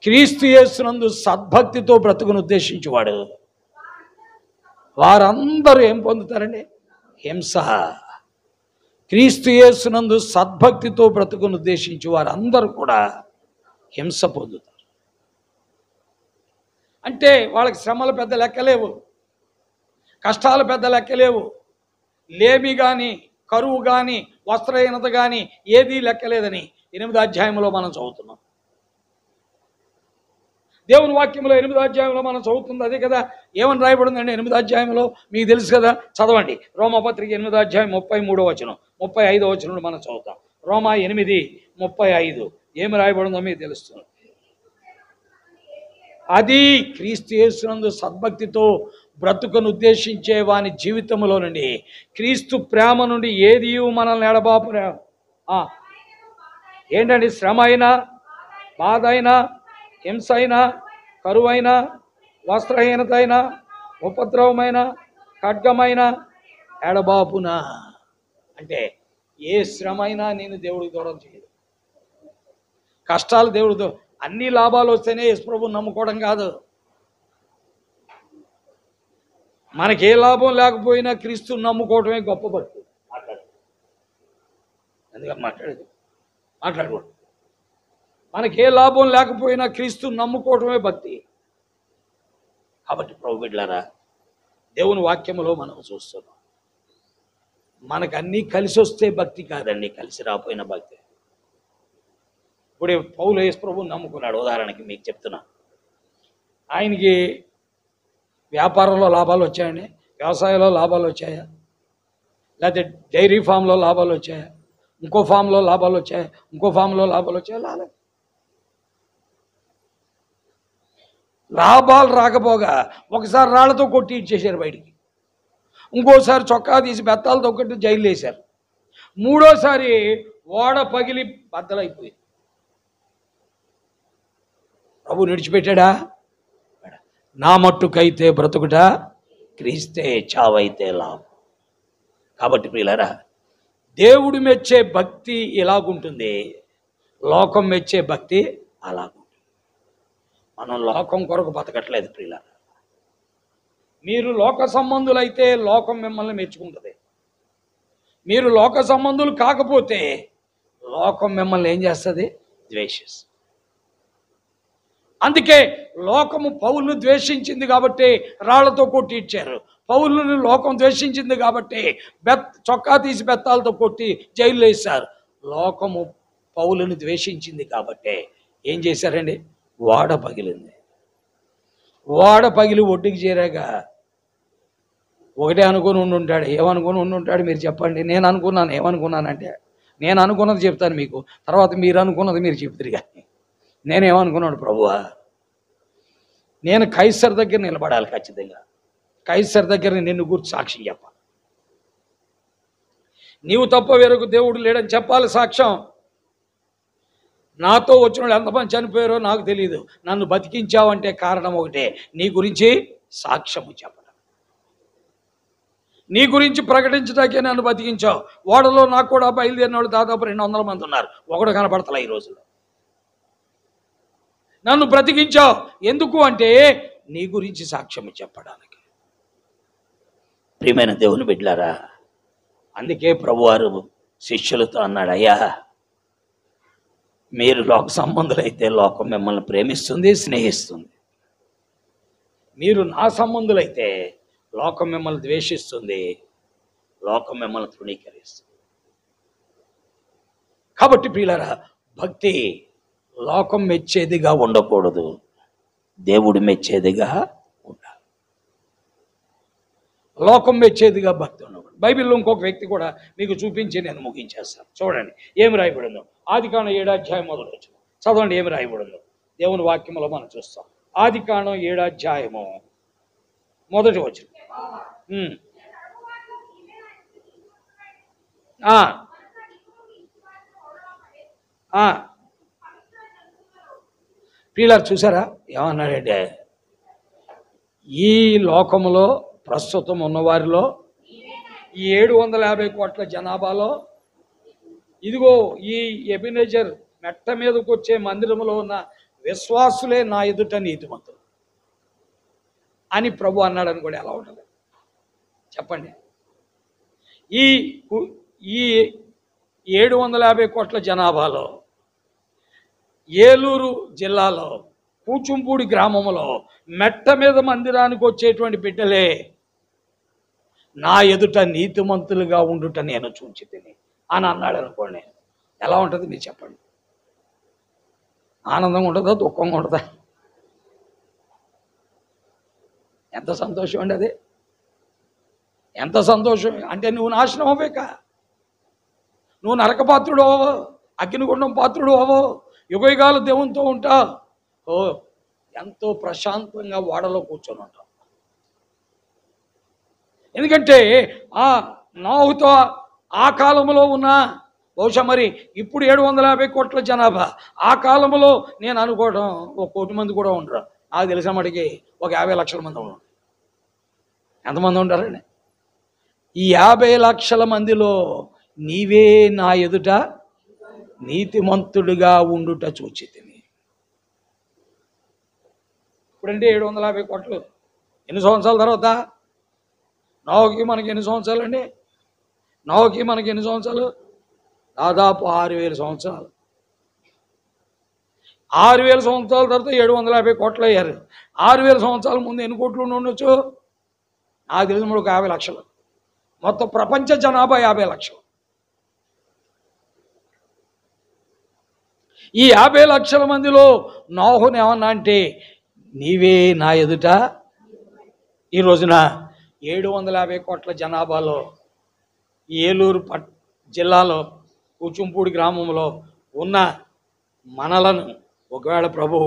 క్రీస్తు యేసునందు సద్భక్తితో బ్రతుకును ఉద్దేశించేవాడు వారందరూ ఏం పొందుతారండి? హింస. క్రీస్తు యేసునందు సద్భక్తితో బ్రతుకును ఉద్దేశించి వారందరూ కూడా హింస పొందుతారు. అంటే వాళ్ళకి శ్రమలు పెద్ద లెక్కలేవు, కష్టాలు పెద్ద లెక్కలేవు, లేమి కానీ కరువు కానీ వస్త్రహీనత కానీ ఏదీ లెక్కలేదని 8వ అధ్యాయంలో మనం చదువుతున్నాం. దేవుని వాక్యంలో 8వ అధ్యాయంలో మనం చదువుతుంది అదే కదా. ఏమని రాయబడిందండి 8వ అధ్యాయంలో? మీకు తెలుసు కదా, చదవండి. రోమాపత్రిక 8వ అధ్యాయం 33వ వచనం 35వ వచనం మనం చదువుతాం. రోమా 8:35 ఏమి రాయబడిందో మీకు తెలుస్తుంది. అది క్రీస్తు యేసునందు సద్భక్తితో బ్రతుకును ఉద్దేశించే వాని జీవితంలో నుండి క్రీస్తు ప్రేమ నుండి ఏది మనల్ని ఎడబాపు. ఏంటండి? శ్రమ అయినా, బాధ అయినా, హింస అయినా, కరువైనా, వస్త్రహీనత అయినా, ఉపద్రవమైన, ఖడ్గమైన ఎడబాపునా. అంటే ఏ శ్రమ అయినా నేను దేవుడికి దూరం చేయదు. కష్టాలు దేవుడితో, అన్ని లాభాలు వస్తేనే యేసుప్రభువుని నమ్ముకోవడం కాదు. మనకే లాభం లేకపోయినా క్రీస్తుని నమ్ముకోవడమే గొప్ప భక్తి. అందుకని మాట్లాడకూడదు. మనకే లాభం లేకపోయినా క్రీస్తుని నమ్ముకోవడమే భక్తి. కాబట్టి ప్రభు బిడ్డలారా, దేవుని వాక్యములో మనం చూస్తున్నాం, మనకు అన్నీ కలిసి వస్తే భక్తి కాదండి, కలిసి రాపోయిన భక్తి. ఇప్పుడు పౌలు యేసు ప్రభువుని నమ్ముకున్నాడు. ఉదాహరణకి మీకు చెప్తున్నా, ఆయనకి వ్యాపారంలో లాభాలు వచ్చాయండి, వ్యవసాయంలో లాభాలు వచ్చాయా, లేకపోతే డైరీ ఫామ్లో లాభాలు వచ్చాయా, ఇంకో ఫామ్లో లాభాలు వచ్చాయా, ఇంకో ఫామ్లో లాభాలు వచ్చాయా? లాభాలు రాకపోగా ఒకసారి రాళ్లతో కొట్టి ఇచ్చేసారు బయటికి, ఇంకోసారి చొక్కా తీసి బెత్తాలతో కొట్టి జైలు వేశారు, మూడోసారి ఓడ పగిలి బద్దలైపోయింది. ప్రభు విడిచిపెట్టాడా? నా మట్టుకైతే బ్రతుకుట క్రీస్తే, చావైతే లాభం. కాబట్టి ప్రియులారా, దేవుడు మెచ్చే భక్తి ఎలాగుంటుంది, లోకం మెచ్చే భక్తి అలాగుంటుంది. మనం లోకం కొరకు బతకట్లేదు ప్రియులారా. మీరు లోక సంబంధులైతే లోకం మిమ్మల్ని మెచ్చుకుంటుంది. మీరు లోక సంబంధులు కాకపోతే లోకం మిమ్మల్ని ఏం చేస్తుంది? ద్వేషిస్తుంది. అందుకే లోకము పౌలును ద్వేషించింది కాబట్టి రాళ్లతో కొట్టి ఇచ్చారు. పౌలుని లోకం ద్వేషించింది కాబట్టి చొక్కా తీసి బెత్తాలతో కొట్టి జైల్లో వేశారు. లోకము పౌలుని ద్వేషించింది కాబట్టి ఏం చేశారండి? ఓడ పగిలింది. ఓడ పగిలి ఒడ్డుకి చేరాక ఒకటే అనుకుని ఉండుంటాడు. ఏమనుకుని ఉండుంటాడు మీరు చెప్పండి. నేను అనుకున్నాను. ఏమనుకున్నానంటే, నేను అనుకున్నది చెప్తాను మీకు, తర్వాత మీరు అనుకున్నది మీరు చెప్తారు. కానీ నేనేమనుకున్నాడు, ప్రభువా నేను కైసర్ దగ్గర నిలబడాలి, ఖచ్చితంగా కైసర్ దగ్గర నిన్ను గురించి సాక్ష్యం చెప్పాలి. నీవు తప్ప వేరొక దేవుడు లేడని చెప్పాలి సాక్ష్యం. నాతో వచ్చిన వాళ్ళు ఎంతమంది చనిపోయారో నాకు తెలియదు. నన్ను బతికించావంటే కారణం ఒకటే, నీ గురించి సాక్ష్యము చెప్పడం, నీ గురించి ప్రకటించడానికే నన్ను బతికించావు. ఓడలో నాకు కూడా బయలుదేరిన వాళ్ళు దాదాపు 200 మంది ఉన్నారు. ఒకడు కనపడతలే ఈ రోజుల్లో. నన్ను బ్రతికించావు ఎందుకు అంటే నీ గురించి సాక్ష్యం చెప్పడానికి. ప్రియమైన దేవుని బిడ్డలారా, అందుకే ప్రభువారు శిష్యులతో అన్నాడు, అయ్యా మీరు లోక సంబంధులైతే లోకం మిమ్మల్ని ప్రేమిస్తుంది, స్నేహిస్తుంది. మీరు నా సంబంధులైతే లోకం మిమ్మల్ని ద్వేషిస్తుంది, లోకం మిమ్మల్ని తృణీకరిస్తుంది. కాబట్టి ప్రియులారా, భక్తి లోకం మెచ్చేదిగా ఉండకూడదు, దేవుడు మెచ్చేదిగా ఉండాలి. లోకం మెచ్చేదిగా భక్తి ఉండకూడదు. బైబిల్లో ఇంకొక వ్యక్తి కూడా మీకు చూపించి నేను ముగించేస్తాను. చూడండి ఏమి రాయబడిందో. ఆదికాండం 7వ అధ్యాయం మొదలు వచ్చిన చదవండి. ఏమి రాయబడిందో దేవుని వాక్యంలో మనం చూస్తాం. ఆదికాండం 7వ అధ్యాయము మొదటి వచనం. ప్రియులారా చూసారా ఏమన్నాడంటే, ఈ లోకములో ప్రస్తుతం ఉన్నవారిలో ఈ 750 కోట్ల జనాభాలో ఇదిగో ఈ ఎబినెజర్ మెట్ట మీదకి వచ్చే మందిరంలో ఉన్న విశ్వాసులే నా ఎదుట నీతిమంతులు అని ప్రభు అన్నాడు అనుకోండి, ఎలా ఉంటుంది చెప్పండి? ఈ 750 కోట్ల జనాభాలో ఏలూరు జిల్లాలో కూచుంపూడి గ్రామంలో మెట్ట మీద మందిరానికి వచ్చేటువంటి బిడ్డలే నా ఎదుట నీతిమంతులుగా ఉండుట నేను చూచి తిని అని అన్నాడు అనుకోండి, ఎలా ఉంటుంది మీరు చెప్పండి? ఆనందంగా ఉంటుందా, దుఃఖంగా ఉంటుందా? ఎంత సంతోషం అండి అది, ఎంత సంతోషం అంటే నువ్వు నాశనం అవ్వేక, నువ్వు నరకపాత్రుడు అవ్వవు, అగ్నిగుండం పాత్రుడు అవ్వవు, యుగయుగాలు దేవునితో ఉంటా. ఓ ఎంతో ప్రశాంతంగా ఓడలో కూర్చొని ఉంటావు. ఎందుకంటే ఆ నోహుతో ఆ కాలంలో ఉన్న బహుశా మరి ఇప్పుడు 750 కోట్ల జనాభా, ఆ కాలంలో నేను అనుకోవడం 1 కోటి మంది కూడా ఉండరు. నాకు తెలిసిన మటుకి ఒక 50 లక్షల మంది ఉండరు. ఎంతమంది ఉంటారండి? ఈ 50 లక్షల మందిలో నీవే నా ఎదుట నీతిమంతుడిగా ఉండుట చూచితిని. ఇప్పుడంటే 750 కోట్లు ఎన్ని సంవత్సరాల తర్వాత? నోహుకి మనకి ఎన్ని సంవత్సరాలు అండి? నోహుకి మనకి ఎన్ని సంవత్సరాలు? దాదాపు 6000 సంవత్సరాలు. 6000 సంవత్సరాల తర్వాత 750 కోట్లు అయ్యారు. 6000 సంవత్సరాల ముందు ఎన్ని కోట్లు ఉండొచ్చు? నాకు తెలిసిన ఒక 50 లక్షలు. మొత్తం ప్రపంచ జనాభా 50 లక్షలు. ఈ 50 లక్షల మందిలో నోహుని ఏమన్నా అంటే నీవే నా ఎదుట. ఈ రోజున 750 కోట్ల జనాభాలో ఏలూరు జిల్లాలో కూచుంపూడి గ్రామంలో ఉన్న మనలను ఒకవేళ ప్రభు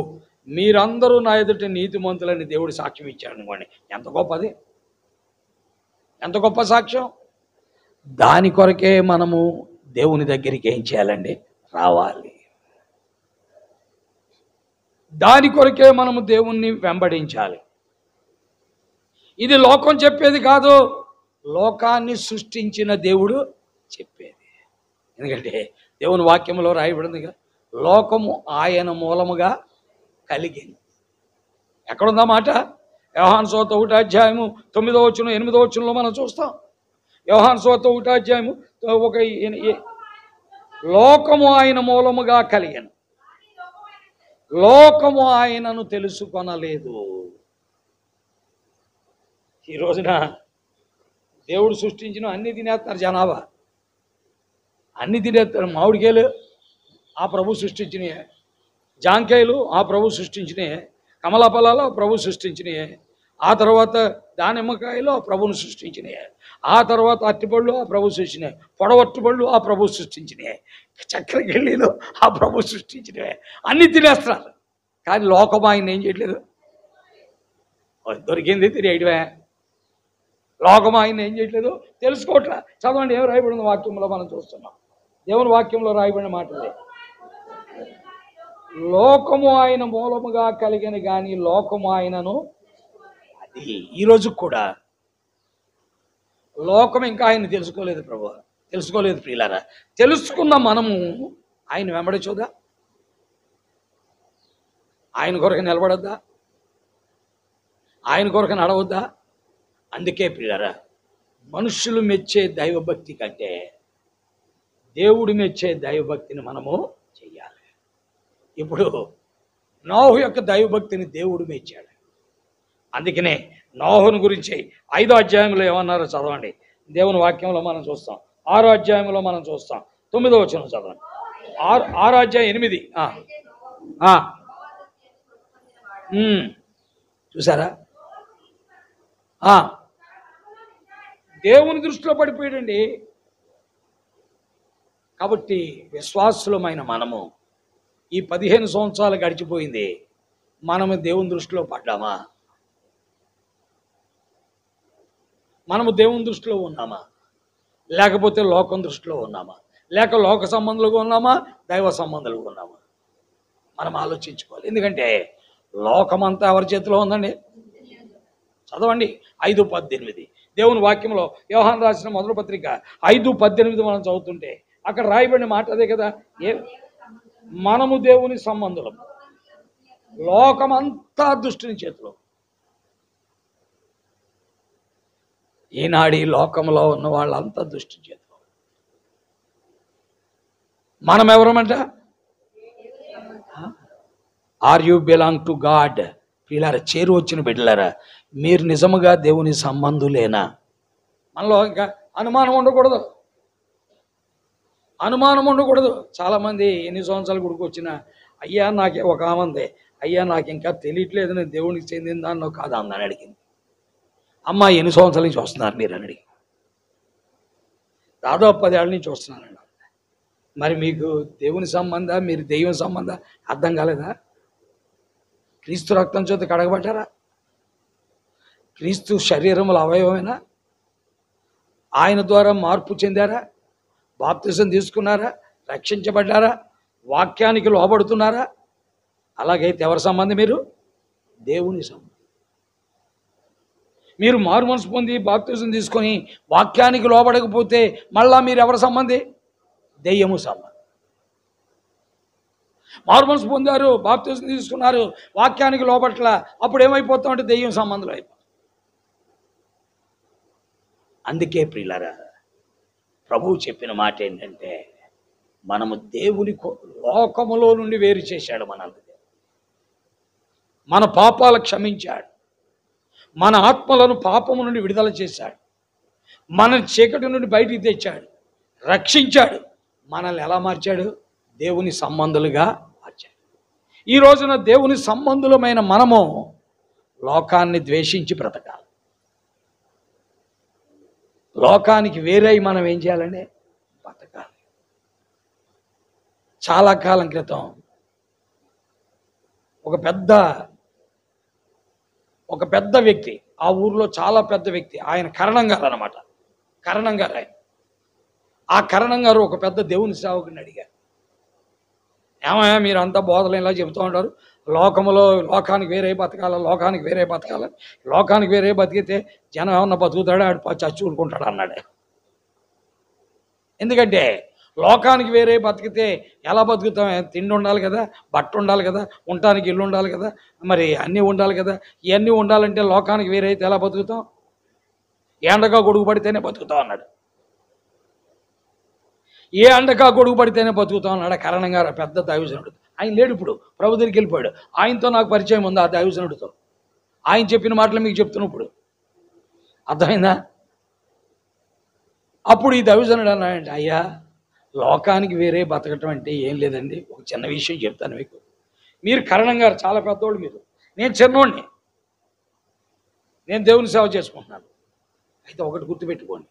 మీరందరూ నా ఎదుట నీతిమంతులని దేవుడు సాక్ష్యం ఇచ్చాడు అనుకోండి, ఎంత గొప్పది, ఎంత గొప్ప సాక్ష్యం. దాని కొరకే మనము దేవుని దగ్గరికి ఏం చేయాలండి? రావాలి. దాని కొరకే మనము దేవుణ్ణి వెంబడించాలి. ఇది లోకం చెప్పేది కాదు, లోకాన్ని సృష్టించిన దేవుడు చెప్పేది. ఎందుకంటే దేవుని వాక్యంలో రాయబడిందిగా, లోకము ఆయన మూలముగా కలిగింది. ఎక్కడుందా మాట? యోహాను సువార్త 1వ అధ్యాయము 9వ వచనం 8వ వచనంలో మనం చూస్తాం. యోహాను సువార్త 1వ అధ్యాయము లోకము ఆయన మూలముగా కలిగెను, లోకము ఆయనను తెలుసుకొనలేదు. ఈ రోజున దేవుడు సృష్టించిన అన్ని తినేస్తున్నారు జనాభా, అన్ని తినేస్తారు. మామిడికాయలు ఆ ప్రభు సృష్టించినయే, జాంకాయలు ఆ ప్రభు సృష్టించినయే, కమలా ఫలాలు ఆ ప్రభు సృష్టించినయే, ఆ తర్వాత దానిమ్మకాయలు ఆ ప్రభుని సృష్టించినయే, ఆ తర్వాత అరటిపళ్ళు ఆ ప్రభు సృష్టించినవి, పొడవట్టుపళ్ళు ఆ ప్రభు సృష్టించినవి, చక్కెర గిళ్ళీలు ఆ ప్రభు సృష్టించినవే. అన్నీ తినేస్తున్నారు. కానీ లోకం ఆయన ఏం చేయట్లేదు, దొరికింది తినేయడమే. లోకం ఆయన ఏం చేయట్లేదు, తెలుసుకోవట్లే. చదవండి, ఏం రాయబడిన వాక్యంలో మనం చూస్తున్నాం. దేవుని వాక్యంలో రాయబడిన మాటలే. లోకము ఆయన మూలముగా కలిగిన కానీ లోకము ఆయనను, అది ఈరోజు కూడా లోకం ఇంకా ఆయన తెలుసుకోలేదు ప్రభు, తెలుసుకోలేదు ప్రియులారా. తెలుసుకున్న మనము ఆయన వెంబడించొద్దా, ఆయన కొరకు నిలబడొద్దా, ఆయన కొరకు నడవద్దా? అందుకే ప్రియులారా, మనుషులు మెచ్చే దైవభక్తి కంటే దేవుడు మెచ్చే దైవభక్తిని మనము చెయ్యాలి. ఇప్పుడు నోహు యొక్క దైవభక్తిని దేవుడు మెచ్చాడు. అందుకనే నోహుని గురించి 5వ అధ్యాయంలో ఏమన్నారో చదవండి. దేవుని వాక్యంలో మనం చూస్తాం. 6వ అధ్యాయంలో మనం చూస్తాం. 9వ వచనం చదవండి. 6వ అధ్యాయం 8. చూసారా, దేవుని దృష్టిలో పడిపోయాడండి. కాబట్టి విశ్వాసులమైన మనము ఈ 15 సంవత్సరాలు గడిచిపోయింది, మనము దేవుని దృష్టిలో పడ్డామా? మనము దేవుని దృష్టిలో ఉన్నామా, లేకపోతే లోకం దృష్టిలో ఉన్నామా? లేక లోక సంబంధులుగా ఉన్నామా, దైవ సంబంధులుగా ఉన్నామా? మనం ఆలోచించుకోవాలి. ఎందుకంటే లోకమంతా ఎవరి చేతిలో ఉందండి? చదవండి 5:18. దేవుని వాక్యంలో యోహాను రాసిన మొదటి పత్రిక 5:18 మనం చదువుతుంటే అక్కడ రాయబడిన మాట అదే కదా. మనము దేవుని సంబంధులం, లోకమంతా దుష్టుని చేతిలో. ఈనాడు ఈ లోకంలో ఉన్న వాళ్ళంతా దుష్టుని చేతిలో. మనం ఎవరమంట? Are you belong to God? పిల్లారా, చేరు వచ్చిన బిడ్డలారా, మీరు నిజముగా దేవుని సంబంధులేనా? మనలో ఇంకా అనుమానం ఉండకూడదు, అనుమానం ఉండకూడదు. చాలామంది ఎన్ని సంవత్సరాలు గుడికి వచ్చినా, అయ్యా నాకే ఒక ఆమంది, అయ్యా నాకు ఇంకా తెలియట్లేదు నేను దేవునికి చెందిన దాన్నో కాదా అని అడిగింది. అమ్మ ఎన్ని సంవత్సరాల నుంచి వస్తున్నారు మీరు అని అడిగి, దాదాపు 10 ఏళ్ళ నుంచి వస్తున్నానండి. మరి మీకు దేవుని సంబంధ, మీరు దైవం సంబంధ అర్థం కాలేదా? క్రీస్తు రక్తం చేత కడగబడ్డారా? క్రీస్తు శరీరముల అవయవమేనా? ఆయన ద్వారా మార్పు చెందారా? బాప్తిజం తీసుకున్నారా? రక్షించబడ్డారా? వాక్యానికి లోబడుతున్నారా? అలాగైతే ఎవరి సంబంధం? మీరు దేవుని సంబంధం. మీరు మారు మనసు పొంది బాప్తిజం తీసుకొని వాక్యానికి లోబడకపోతే మళ్ళా మీరు ఎవరి సంబంధి? దెయ్యము సంబంధం. మారు మనసు పొందారు, బాప్తిజం తీసుకున్నారు, వాక్యానికి లోబట్ల, అప్పుడు ఏమైపోతామంటే దెయ్యం సంబంధంలో అయిపోతాం. అందుకే ప్రియులారా, ప్రభువు చెప్పిన మాట ఏంటంటే మనము దేవుని లోకములో నుండి వేరు చేశాడు మనందరినీ. మన పాపాలు క్షమించాడు, మన ఆత్మలను పాపము నుండి విడుదల చేశాడు, మన చీకటి నుండి బయటికి తెచ్చాడు, రక్షించాడు. మనల్ని ఎలా మార్చాడు? దేవుని సంబంధులుగా మార్చాడు. ఈ రోజున దేవుని సంబంధులమైన మనము లోకాన్ని ద్వేషించి బ్రతకాలి. లోకానికి వేరై మనం ఏం చేయాలంటే బ్రతకాలి. చాలా కాలం క్రితం ఒక పెద్ద వ్యక్తి, ఆ ఊర్లో చాలా పెద్ద వ్యక్తి, ఆయన కరణం గారు అనమాట. కరణం గారు ఆయన. ఆ కరణం గారు ఒక పెద్ద దేవుని సేవకుని అడిగారు, ఏమయ్యా మీరు అంతా బోధలు ఇలా చెబుతూ ఉంటారు, లోకానికి వేరే బతకాల, లోకానికి వేరే బతకాల, లోకానికి వేరే బతికితే జనం ఏమన్నా బతుకుతాడా, ఆడు చచ్చి ఊరుకుంటాడు అన్నాడు. ఎందుకంటే లోకానికి వేరే బతికితే ఎలా బతుకుతాం? తిండి ఉండాలి కదా, బట్ట ఉండాలి కదా, ఉండటానికి ఇల్లు ఉండాలి కదా, మరి అన్నీ ఉండాలి కదా. ఇవన్నీ ఉండాలంటే లోకానికి వేరే అయితే ఎలా బతుకుతాం? ఎండగా గొడుగు పడితేనే బతుకుతాం అన్నాడు. ఏ అండగా గొడుగు పడితేనే బతుకుతాం అన్నాడు. కారణంగా పెద్ద దైవజనుడు ఆయన లేడు, ఇప్పుడు ప్రభు దగ్గరికి వెళ్ళిపోయాడు. ఆయనతో నాకు పరిచయం ఉంది, ఆ దైవజనుడితో. ఆయన చెప్పిన మాటలు మీకు చెప్తున్నా ఇప్పుడు. అర్థమైందా? అప్పుడు ఈ దైవజనుడు అన్నాడంటే, అయ్యా లోకానికి వేరే బతకటం అంటే ఏం లేదండి, ఒక చిన్న విషయం చెప్తాను మీకు. మీరు కరణం గారు చాలా పెద్దోళ్ళు, మీరు, నేను చిన్నోడిని, నేను దేవుని సేవ చేసుకుంటున్నాను. అయితే ఒకటి గుర్తుపెట్టుకోండి,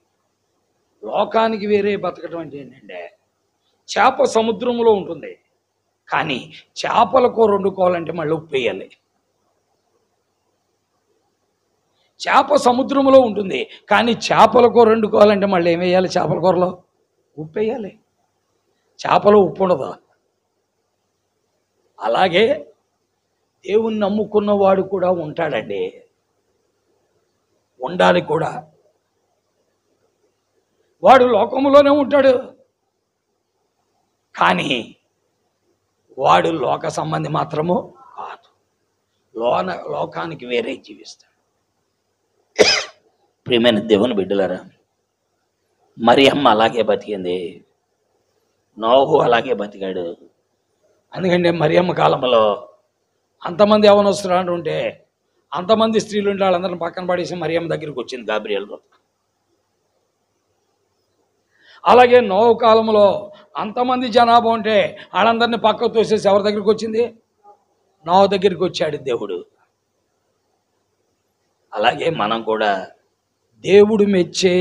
లోకానికి వేరే బతకటం అంటే ఏంటంటే, చేప సముద్రంలో ఉంటుంది, కానీ చేపలకు వండుకోవాలంటే మళ్ళీ ఉప్పు వేయాలి. చేప సముద్రంలో ఉంటుంది, కానీ చేపల కూర వండుకోవాలంటే మళ్ళీ ఏం వేయాలి? చేపల కూరలో ఉప్పు వేయాలి. చేపలో ఉప్పు ఉండదు. అలాగే దేవుణ్ణి నమ్ముకున్నవాడు కూడా ఉంటాడండి, ఉండాలి కూడా. వాడు లోకంలోనే ఉంటాడు, కానీ వాడు లోక సంబంధి మాత్రము కాదు, లోకానికి వేరే జీవిస్తాడు. ప్రియమైన దేవుని బిడ్డలారా, మరియమ్మ అలాగే బతికింది, నోహు అలాగే బతికాడు. ఎందుకంటే మరియమ్మ కాలంలో అంతమంది యవ్వనస్తులు ఉంటే, అంతమంది స్త్రీలు ఉంటే వాళ్ళందరిని పక్కన పడేసి మరియమ్మ దగ్గరికి వచ్చింది గాబ్రియల్. అలాగే నోహు కాలంలో అంతమంది జనాభా ఉంటే వాళ్ళందరినీ పక్కకు తోసేసి ఎవరి దగ్గరికి వచ్చింది? నోహు దగ్గరికి వచ్చాడు దేవుడు. అలాగే మనం కూడా దేవుడు మెచ్చే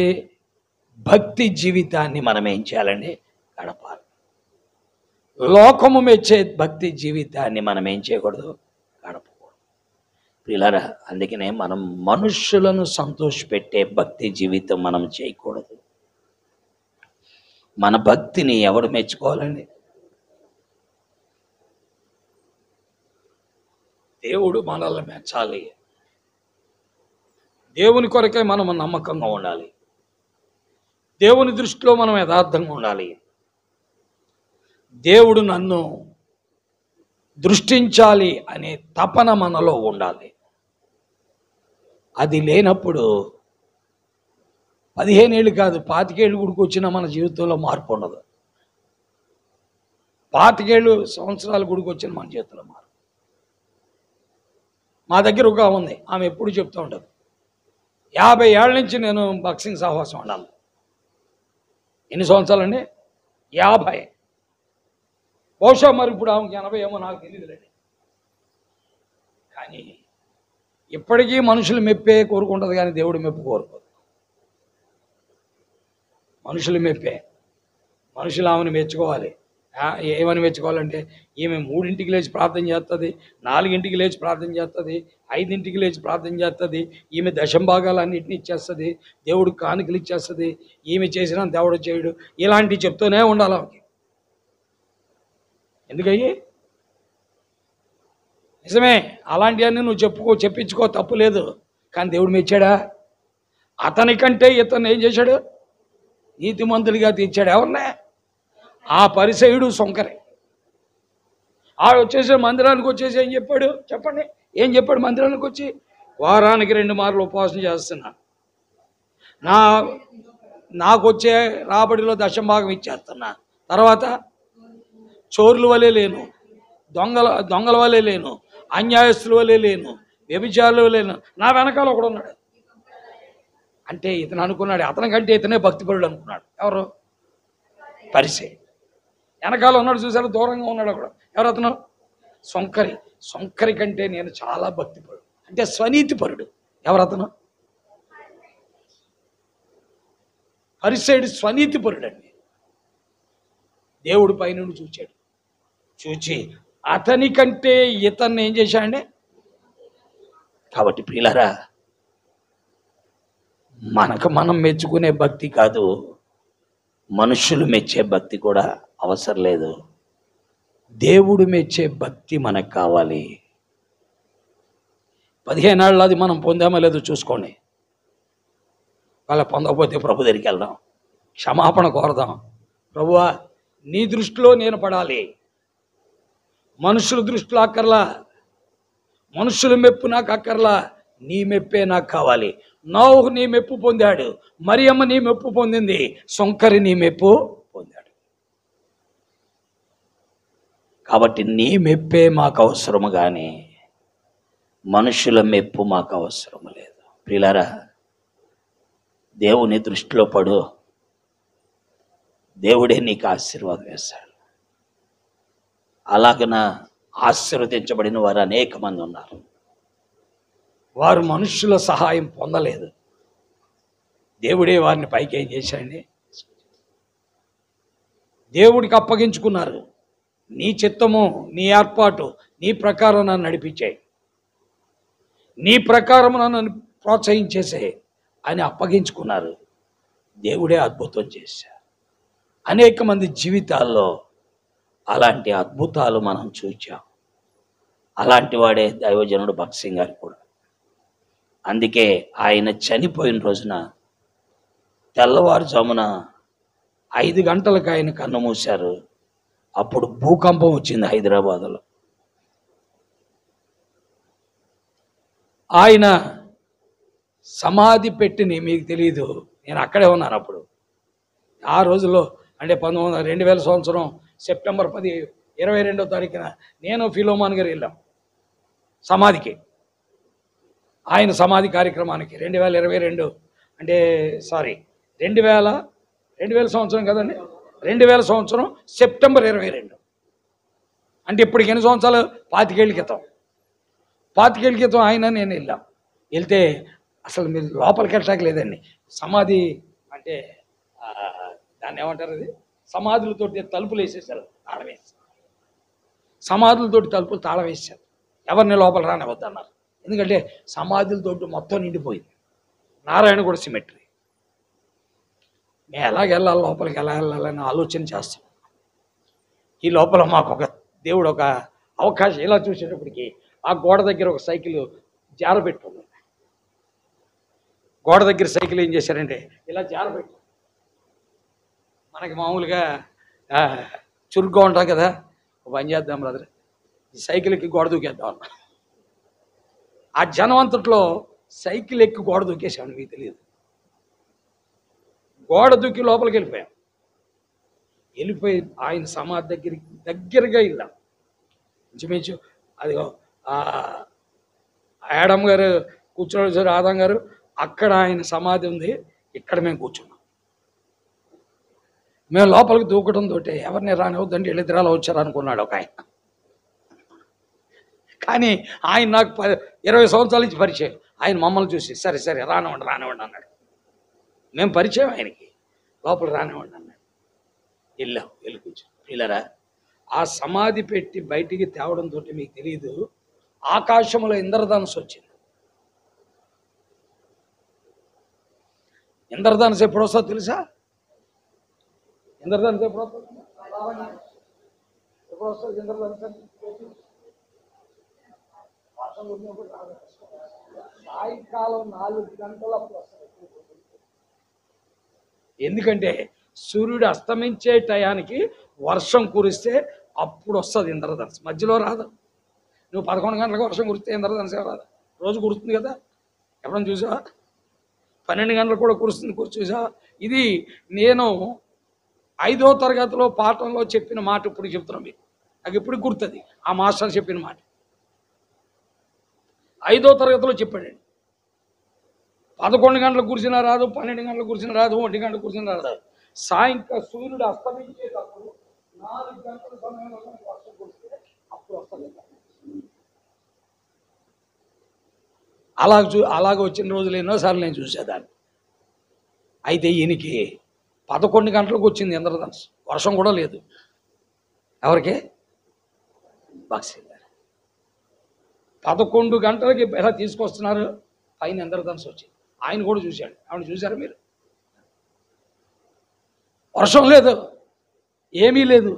భక్తి జీవితాన్ని మనం ఏం చేయాలండి? గడపాలి. లోకము మెచ్చే భక్తి జీవితాన్ని మనం ఏం చేయకూడదు? గడపకూడదు. పిల్లరా, అందుకనే మనం మనుష్యులను సంతోషపెట్టే భక్తి జీవితం మనం చేయకూడదు. మన భక్తిని ఎవడు మెచ్చుకోవాలండి? దేవుడు మనల్ని మెచ్చాలి. దేవుని కొరకే మనం నమ్మకంగా ఉండాలి. దేవుని దృష్టిలో మనం యథార్థంగా ఉండాలి. దేవుడు నన్ను దృష్టించాలి అనే తపన మనలో ఉండాలి. అది లేనప్పుడు 15 ఏళ్ళు కాదు, 25 ఏళ్ళు గుడికి వచ్చినా మన జీవితంలో మార్పు ఉండదు. 25 సంవత్సరాల గుడికి వచ్చిన మన జీవితంలో మార్పు. మా దగ్గర ఒక ఉంది, ఆమె ఎప్పుడు చెప్తూ ఉంటుంది, 50 ఏళ్ళ నుంచి నేను బాక్సింగ్ సహవాసం ఉండాలి. ఎన్ని సంవత్సరాలండి? 50. బహుశా మరి ఇప్పుడు ఆమెకి 80 ఏమో, నాకు తెలియదులేండి. కానీ ఇప్పటికీ మనుషులు మెప్పే కోరుకుంటుంది, కానీ దేవుడు మెప్పు కోరుకోదు. మనుషులు మెప్పే, మనుషులు ఆమెను మెచ్చుకోవాలి. ఏమని మెచ్చుకోవాలంటే, ఈమె 3ంటికి లేచి ప్రార్థన చేస్తుంది, 4ంటికి లేచి ప్రార్థన చేస్తుంది, 5ంటికి లేచి ప్రార్థన చేస్తుంది, ఈమె దశంభాగాలన్నింటినీ ఇచ్చేస్తుంది, దేవుడు కానుకలు ఇచ్చేస్తుంది, ఈమె చేసినా దేవుడు చేయడు, ఇలాంటివి చెప్తూనే ఉండాలి ఆమెకి. ఎందుకయ్యి? నిజమే, అలాంటివన్నీ నువ్వు చెప్పించుకో, తప్పు లేదు. కానీ దేవుడు మెచ్చాడా? అతనికంటే ఇతను ఏం చేశాడు? నీతిమంతుడిగా తీర్చాడు. ఎవరినే? ఆ పరిసయుడు సొంకరే. ఆడు వచ్చేసి మందిరానికి వచ్చేసి ఏం చెప్పాడు? చెప్పండి, ఏం చెప్పాడు? మందిరానికి వచ్చి, వారానికి 2 మార్లు ఉపవాసం చేస్తున్నా, నాకు వచ్చే రాబడిలో దశంభాగం ఇచ్చేస్తున్నా, తర్వాత చోరుల వలె లేను, దొంగల వలె లేను, అన్యాయస్తుల వలె లేను, వ్యభిచారుల వలె లేను, నా వెనకాల ఒకడు ఉన్నాడు. అంటే ఇతను అనుకున్నాడు, అతనికంటే ఇతనే భక్తిపరుడు అనుకున్నాడు. ఎవరు? పరిసే. వెనకాల ఉన్నాడు, చూసారు, దూరంగా ఉన్నాడు అక్కడ. ఎవరు అతను? సొంకరి. సొంకరి కంటే నేను చాలా భక్తిపరుడు, అంటే స్వనీతిపరుడు. ఎవరు అతను? పరిసైడు స్వనీతిపరుడు అండి. దేవుడు పైనుండి చూచాడు, చూచి అతని కంటే ఇతన్ని ఏం చేశాడండి? కాబట్టి ప్రియులారా, మనకు మనం మెచ్చుకునే భక్తి కాదు, మనుషులు మెచ్చే భక్తి కూడా అవసరం లేదు. దేవుడు మెచ్చే భక్తి మనకు కావాలి. 15 ఏళ్ళు అది మనం పొందామో లేదో చూసుకోండి. వాళ్ళ పొందకపోతే ప్రభు దగ్గరికి వెళ్దాం, క్షమాపణ కోరదాం. ప్రభువా, నీ దృష్టిలో నేను పడాలి, మనుషుల దృష్టిలో అక్కర్లా, మనుషుల మెప్పు నాకు అక్కర్లా, నీ మెప్పే నాకు కావాలి. నోహు నీ మెప్పు పొందాడు, మరియమ్మ నీ మెప్పు పొందింది, సొంకరి నీ మెప్పు పొందాడు. కాబట్టి నీ మెప్పే మాకు అవసరము కానీ మనుషుల మెప్పు మాకు అవసరం లేదు. ప్రియులారా, దేవుని దృష్టిలో పడు, దేవుడే నీకు ఆశీర్వాదం వేస్తాడు. అలాగన ఆశీర్వదించబడిన వారు అనేక మంది ఉన్నారు. వారు మనుషుల సహాయం పొందలేదు, దేవుడే వారిని పైకి ఏం చేశాడండి, దేవుడికి అప్పగించుకున్నారు. నీ చిత్తము, నీ ఏర్పాటు, నీ ప్రకారం నన్ను నడిపించాయి, నీ ప్రకారం నన్ను ప్రోత్సహించేసే అని అప్పగించుకున్నారు. దేవుడే అద్భుతం చేశారు. అనేక మంది జీవితాల్లో అలాంటి అద్భుతాలు మనం చూచాం. అలాంటి వాడే దైవజనుడు భగత్ సింగ్ గారు కూడా. అందుకే ఆయన చనిపోయిన రోజున తెల్లవారుజామున 5 గంటలకు ఆయన కన్ను మూశారు. అప్పుడు భూకంపం వచ్చింది హైదరాబాదులో. ఆయన సమాధి పెట్టిని మీకు తెలియదు, నేను అక్కడే ఉన్నాను అప్పుడు. ఆ రోజుల్లో అంటే 2000 సంవత్సరం సెప్టెంబర్ 22వ తారీఖున నేను ఫిలోమాన్ గారు వెళ్ళాం సమాధికి, ఆయన సమాధి కార్యక్రమానికి. 2022 అంటే 2000 సంవత్సరం కదండి, 2000 సంవత్సరం సెప్టెంబర్ 22. అంటే ఇప్పటికి ఎన్ని సంవత్సరాలు? 25 ఏళ్ళ క్రితం. 25 ఏళ్ళ క్రితం ఆయన నేను వెళ్ళాం. వెళ్తే అసలు మీరు లోపలికి వెళ్ళటానికి లేదండి. సమాధి అంటే దాన్ని ఏమంటారు, అది సమాధులతోటి తలుపులు వేసేసారు, తాళం వేసి, సమాధులతోటి తలుపులు తాళం వేసారు. ఎవరిని లోపల రానివద్దన్నారు. ఎందుకంటే సమాధులతోటి మొత్తం నిండిపోయింది. నారాయణ కూడా సిమెట్రీ. మేము ఎలాగ వెళ్ళాలి, లోపలికి ఎలా వెళ్ళాలని ఆలోచన చేస్తాం. ఈ లోపల మాకు ఒక దేవుడు ఒక అవకాశం. ఇలా చూసేటప్పటికి ఆ గోడ దగ్గర ఒక సైకిల్ జారబెట్టుకుంది. గోడ దగ్గర సైకిల్ ఏం చేశారంటే ఇలా జారబెట్టు, మనకి మామూలుగా చురుగ్గా ఉంటాం కదా, పని చేద్దాం బ్రదర్, ఈ సైకిల్కి గోడ దూకేద్దాం అన్న. ఆ జనం అంతట్లో సైకిల్ ఎక్కి గోడ దూకేసామని మీకు తెలియదు. గోడ దూకి లోపలికి వెళ్ళిపోయి ఆయన సమాధి దగ్గరగా వెళ్ళాం. ఇంచుమించు అదిగో యాడమ్ గారు కూర్చోడు, ఆదం గారు అక్కడ ఆయన సమాధి ఉంది, ఇక్కడ మేము కూర్చున్నాం. మేము లోపలికి దూకడంతో ఎవరిని రానివద్దంటే వెళ్ళిద్దరాలు వచ్చారు అనుకున్నాడు ఒక ఆయన. కానీ ఆయన నాకు 20 సంవత్సరాల నుంచి పరిచయం. ఆయన మమ్మల్ని చూసి సరే రానివ్వండి అన్నాడు. మేము పరిచయం ఆయనకి, లోపల రానివ్వండి అన్నాడు. వెళ్ళి కూర్చో. పిల్లరా, ఆ సమాధి పెట్టి బయటికి తేవడంతో మీకు తెలియదు, ఆకాశంలో ఇంద్రధనుస్సు వచ్చింది. ఇంద్రధనుస్సు ఎప్పుడు వస్తుందో తెలుసా? ఇంద్రధనుస్సు ఎప్పుడు వస్తుంది? సాయంకాలం 4 గంటలప్పుడు వస్తుంది. ఎందుకంటే సూర్యుడు అస్తమించే టయానికి వర్షం కురిస్తే అప్పుడు వస్తుంది ఇంద్రధనుస్సు, మధ్యలో రాదు. నువ్వు 11 గంటలకు వర్షం కురిస్తే ఇంద్రధనుస్సు రాదు, రోజు కురుస్తుంది కదా. ఎప్పుడైనా చూసావా? 12 గంటలకు కూడా కురుస్తుంది, చూసావా? ఇది నేను 5వ తరగతిలో పాఠంలో చెప్పిన మాట ఇప్పుడు చెప్తున్నాం మీకు. నాకు ఇప్పుడు గుర్తుంది ఆ మాస్టర్ చెప్పిన మాట. 5వ తరగతిలో చెప్పాడండి. 11 గంటలకు కురిసినా రాదు, 12 గంటలకు కురిసినా రాదు, 1 గంటలకు కురిసినా రాదు. సాయంకాలం సూర్యుడు అస్తమించేటప్పుడు 4 గంటల సమయంలో వర్షం కురిస్తే అప్పుడు వస్తుంది. అలాగ వచ్చిన రోజులు ఎన్నోసార్లు నేను చూసేదాన్ని. అయితే ఈయనకి 11 గంటలకు వచ్చింది ఇంద్రధనుస్సు, వర్షం కూడా లేదు. ఎవరికి? భగత్ సింగ్ గారు 11 గంటలకి ఎలా తీసుకొస్తున్నారు, పైన ఇంద్రధనుస్సు వచ్చింది. ఆయన కూడా చూశాడు. ఆవిడ చూశారా మీరు? వర్షం లేదు, ఏమీ లేదు.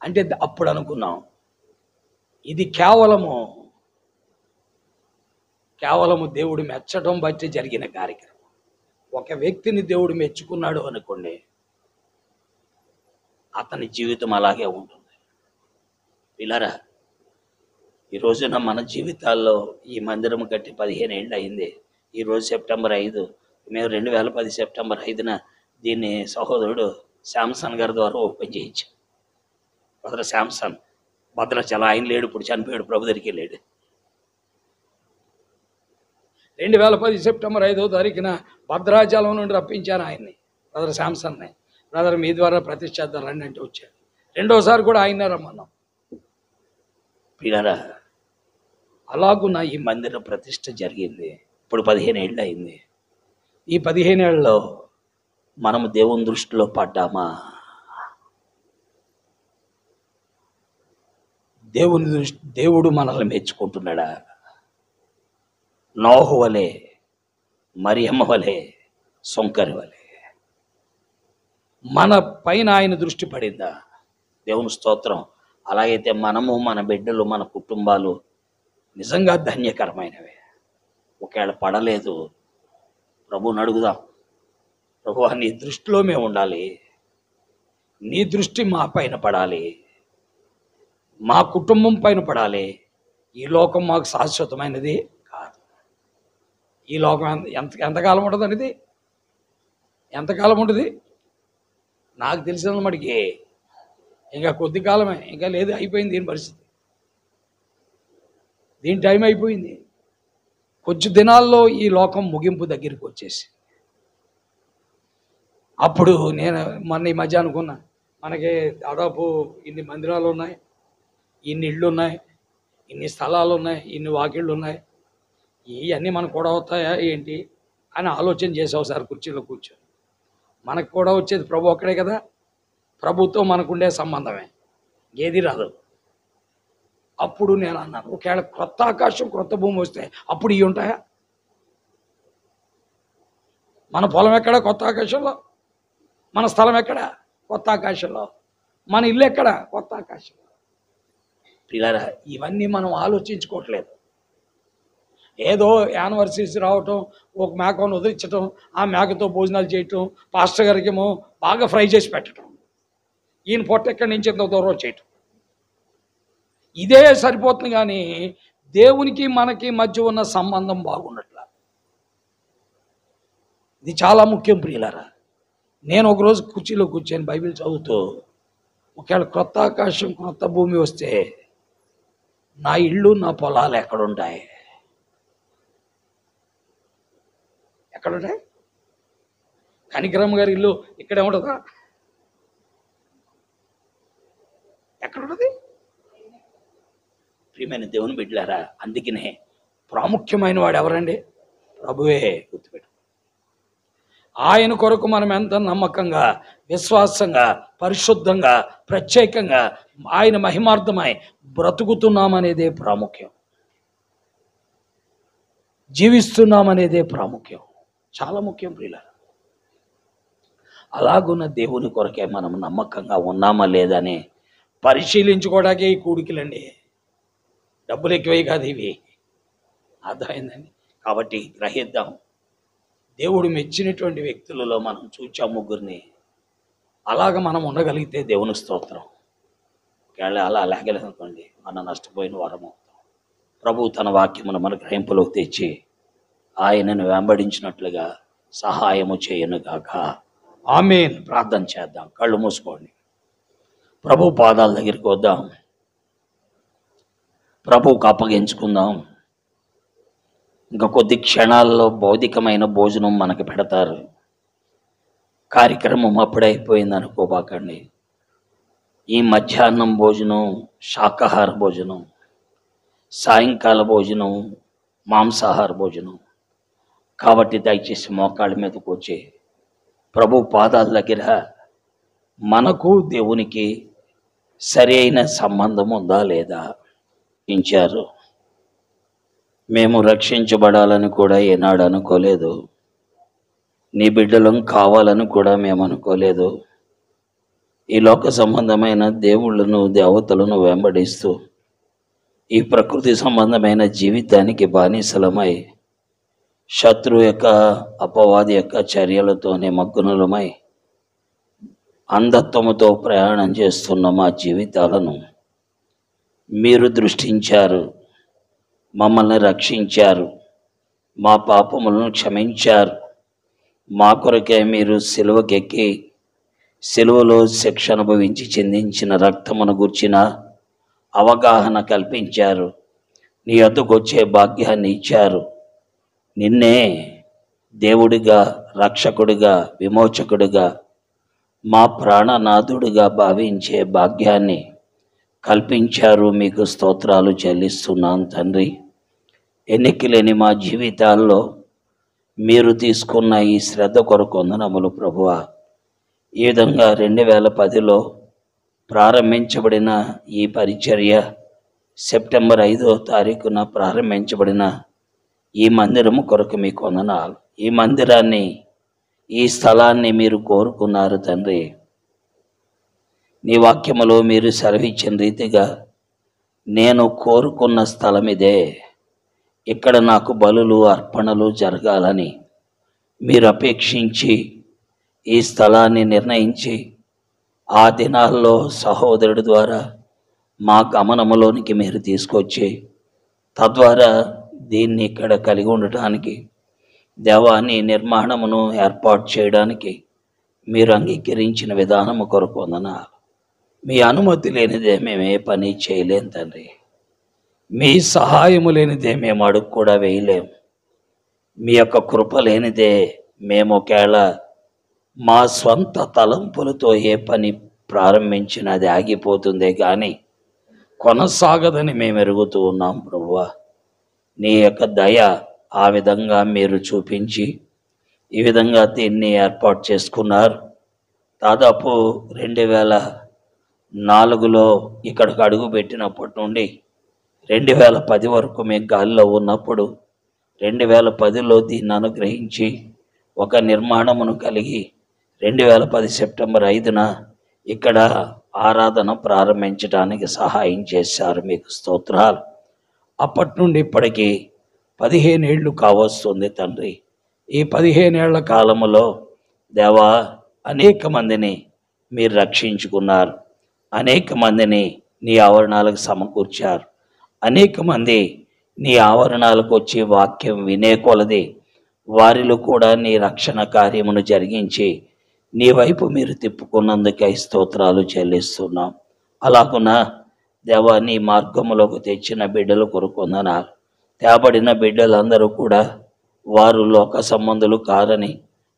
అంటే అప్పుడు అనుకున్నాం, ఇది కేవలము దేవుడు మెచ్చడం బట్టి జరిగిన కార్యక్రమం. ఒక వ్యక్తిని దేవుడు మెచ్చుకున్నాడు అనుకోండి, అతని జీవితం అలాగే ఉంటుంది. పిల్లరా, ఈ రోజున మన జీవితాల్లో ఈ మందిరం కట్టి 15 ఏళ్ళు అయింది. ఈరోజు సెప్టెంబర్ 5, మేము 2010 సెప్టెంబర్ 5న దీన్ని సహోదరుడు శాంసన్ గారి ద్వారా ఓపెన్ చేయించాం. బ్రదర్ శాంసన్ భద్రాచలం, ఆయన లేడు, ఇప్పుడు చనిపోయాడు, ప్రభు దగ్గరికి వెళ్ళాడు. 2010 సెప్టెంబర్ 5వ తారీఖున భద్రాచలం నుండి రప్పించాను ఆయన్ని, బ్రదర్ శాంసన్ని. బ్రదర్ మీ ద్వారా ప్రతిష్ఠిద్దాం రండి అంటే వచ్చాడు. రెండోసారి కూడా ఆయనే రమ్మన్నాం. పిల్లరా, అలాగున్న ఈ మందిర ప్రతిష్ఠ జరిగింది. ఇప్పుడు 15 ఏళ్ళు అయింది. ఈ 15 ఏళ్ళలో మనము దేవుని దృష్టిలో పడ్డామా? దేవుడు మనల్ని మెచ్చుకుంటున్నాడా? నోహు వలె, మరియమ్మ వలె, సొంకరి వలె మన పైన ఆయన దృష్టి పడిందా? దేవుని స్తోత్రం. అలాగైతే మనము, మన బిడ్డలు, మన కుటుంబాలు నిజంగా ధన్యకరమైనవే. ఒకవేళ పడలేదు, ప్రభువుని అడుగుదాం. ప్రభువా, నీ దృష్టిలో మేము ఉండాలి, నీ దృష్టి మా పైన పడాలి, మా కుటుంబం పైన పడాలి. ఈ లోకం మాకు శాశ్వతమైనది కాదు. ఈ లోకం ఎంతకాలం ఉంటుంది అనేది, ఎంతకాలం ఉంటుంది నాకు తెలిసిన మటుకి ఇంకా కొద్ది కాలమే, ఇంకా లేదు, అయిపోయింది దీని పరిస్థితి. దీని టైం అయిపోయింది. కొంచెం దినాల్లో ఈ లోకం ముగింపు దగ్గరికి వచ్చేసి, అప్పుడు నేను మొన్న ఈ మధ్య అనుకున్నా, మనకి దాదాపు ఇన్ని మందిరాలు ఉన్నాయి, ఇన్ని ఇళ్ళు ఉన్నాయి, ఇన్ని స్థలాలు ఉన్నాయి, ఇన్ని వాకిళ్ళు ఉన్నాయి, ఇవన్నీ మనకు కూడా అవుతాయా ఏంటి అని ఆలోచన చేసి ఒకసారి కుర్చీలో కూర్చొని, మనకు కూడా వచ్చేది ప్రభు ఒక్కడే కదా, ప్రభుతో మనకుండే సంబంధమే, ఏది రాదు. అప్పుడు నేను అన్నాను, ఒకవేళ క్రొత్త ఆకాశం క్రొత్త భూమి వస్తే అప్పుడు ఇవి ఉంటాయా? మన పొలం ఎక్కడ? కొత్త ఆకాశంలో. మన స్థలం ఎక్కడ? కొత్త ఆకాశంలో. మన ఇల్లు ఎక్కడ? కొత్త ఆకాశంలో. పిల్లరా, ఇవన్నీ మనం ఆలోచించుకోవట్లేదు. ఏదో యానివర్సరీస్ రావటం, ఒక మేకను వదిలించటం, ఆ మేకతో భోజనాలు చేయటం, పాస్టర్ గారికి ఏమో బాగా ఫ్రై చేసి పెట్టడం, ఈయన పొట్ట ఎక్కడి నుంచి ఎంతో దూరం చేయటం, ఇదే సరిపోతుంది. కానీ దేవునికి మనకి మధ్య ఉన్న సంబంధం బాగున్నట్ల. ఇది చాలా ముఖ్యం ప్రియులారా. నేను ఒకరోజు కుర్చీలో కూర్చొని బైబిల్ చదువుతూ, ఒకవేళ క్రొత్త ఆకాశం క్రొత్త భూమి వస్తే నా ఇళ్ళు, నా పొలాలు ఎక్కడుంటాయి? ఎక్కడుంటాయి? కనికరమ్మ గారి ఇల్లు ఇక్కడే ఉంటుందా? ఎక్కడుంటుంది? ప్రియమైన దేవుని బిడ్డలారా, అందుకనే ప్రాముఖ్యమైన వాడు ఎవరండి? ప్రభువే. గుర్తుపెట్టు. ఆయన కొరకు మనం ఎంత నమ్మకంగా, విశ్వాసంగా, పరిశుద్ధంగా, ప్రత్యేకంగా ఆయన మహిమార్థమై బ్రతుకుతున్నామనేదే ప్రాముఖ్యం, జీవిస్తున్నామనేదే ప్రాముఖ్యం, చాలా ముఖ్యం ప్రియులారా. అలాగున్న దేవుని కొరకే మనం నమ్మకంగా ఉన్నామా లేదని పరిశీలించుకోవడానికే ఈ కూడికలండి. డబ్బులు ఎక్కువే కాదు ఇవి, అర్థమైందండి. కాబట్టి గ్రహిద్దాం. దేవుడు మెచ్చినటువంటి వ్యక్తులలో మనం చూచాం ముగ్గురిని. అలాగ మనం ఉండగలిగితే దేవుని స్తోత్రం. ఒకవేళ అలా లేగలేదనుకోండి, మనం నష్టపోయిన వారం అవుతాం. ప్రభు తన వాక్యమును మన గ్రహింపులోకి తెచ్చి ఆయనను వెంబడించినట్లుగా సహాయము చేయనుగాక. ఆమేన్. ప్రార్థన చేద్దాం. కళ్ళు మూసుకోండి. ప్రభు పాదాల దగ్గరికి వద్దాం. ప్రభువుకు అప్పగించుకుందాం. ఇంకా కొద్ది క్షణాల్లో భౌతికమైన భోజనం మనకి పెడతారు. కార్యక్రమం అప్పుడైపోయింది అనుకోబాకండి. ఈ మధ్యాహ్నం భోజనం శాకాహార భోజనం, సాయంకాల భోజనం మాంసాహార భోజనం. కాబట్టి దయచేసి మోకాళ్ళ మీదకి వచ్చి ప్రభు పాదాల దగ్గర మనకు దేవునికి సరి అయిన సంబంధం ఉందా లేదా ఇచ్చారు. మేము రక్షించబడాలని కూడా ఏనాడు అనుకోలేదు, నీ బిడ్డలం కావాలని కూడా మేము అనుకోలేదు. ఈ లోక సంబంధమైన దేవుళ్ళను దేవతలను వెంబడిస్తూ ఈ ప్రకృతి సంబంధమైన జీవితానికి బానిసలమై శత్రు యొక్క అపవాది యొక్క చర్యలతో నిమగ్నులమై అంధత్వముతో ప్రయాణం చేస్తున్న మా జీవితాలను మీరు దృష్టించారు, మమ్మల్ని రక్షించారు, మా పాపములను క్షమించారు. మా కొరకే మీరు సిలువకెక్కి సెలవులో శిక్ష అనుభవించి చిందించిన రక్తమును గుర్చిన అవగాహన కల్పించారు. నీ వద్దకు వచ్చే భాగ్యాన్ని ఇచ్చారు. నిన్నే దేవుడిగా, రక్షకుడిగా, విమోచకుడిగా, మా ప్రాణనాథుడిగా భావించే భాగ్యాన్ని కల్పించారు. మీకు స్తోత్రాలు చెల్లిస్తున్నాను తండ్రి. ఎన్నికలేని మా జీవితాల్లో మీరు తీసుకున్న ఈ శ్రద్ధ కొరకు వందనములు ప్రభువా. ఈ విధంగా 2010లో ప్రారంభించబడిన ఈ పరిచర్య, సెప్టెంబర్ 5వ తారీఖున ప్రారంభించబడిన ఈ మందిరము కొరకు మీకు వందనాలు. ఈ మందిరాన్ని, ఈ స్థలాన్ని మీరు కోరుకున్నారు తండ్రి. నీ వాక్యములో మీరు సెలవిచ్చిన రీతిగా నేను కోరుకున్న స్థలం ఇదే, ఇక్కడ నాకు బలులు అర్పణలు జరగాలని మీరు అపేక్షించి ఈ స్థలాన్ని నిర్ణయించి ఆ దినాల్లో సహోదరుడి ద్వారా మా గమనములోనికి మీరు తీసుకొచ్చి తద్వారా దీన్ని ఇక్కడ కలిగి ఉండటానికి, దేవాన్ని నిర్మాణమును ఏర్పాటు చేయడానికి మీరు అంగీకరించిన విధానము కొరకు వందనాలు. మీ అనుమతి లేనిదే మేము ఏ పని చేయలేం తండ్రి. మీ సహాయము లేనిదే మేము అడుగు కూడా వేయలేం. మీ యొక్క కృప లేనిదే మేము ఒకవేళ మా స్వంత తలంపులతో ఏ పని ప్రారంభించినా అది ఆగిపోతుందే కానీ కొనసాగదని మేము ఎరుగుతూ ఉన్నాం ప్రభువా. నీ యొక్క దయ ఆ విధంగా మీరు చూపించి ఈ విధంగా దీన్ని ఏర్పాటు చేసుకున్నారు. దాదాపు 2004లో ఇక్కడికి అడుగు పెట్టినప్పటి నుండి 2010 వరకు మేము గాలిలో ఉన్నప్పుడు 2010లో దీన్ని అనుగ్రహించి ఒక నిర్మాణమును కలిగి 2010 సెప్టెంబర్ 5న ఇక్కడ ఆరాధన ప్రారంభించడానికి సహాయం చేశారు. మీకు స్తోత్రాలు. అప్పటి నుండి ఇప్పటికీ 15 ఏళ్ళు కావస్తుంది తండ్రి. ఈ 15 ఏళ్ల కాలములో దేవా అనేక మందిని మీరు రక్షించుకున్నారు. అనేక మందిని నీ ఆవరణాలకు సమకూర్చారు. అనేక మంది నీ ఆవరణాలకు వచ్చి వాక్యం వినే కొలది వారిలో కూడా నీ రక్షణ కార్యమును జరిగించి నీ వైపు మీరు తిప్పుకున్నందుకై స్తోత్రాలు చెల్లిస్తున్నాం. అలాగున దేవా నీ మార్గములోకి తెచ్చిన బిడ్డలు కొరుకుందనాలు. తేబడిన బిడ్డలందరూ కూడా వారు లోక సంబంధులు కారని,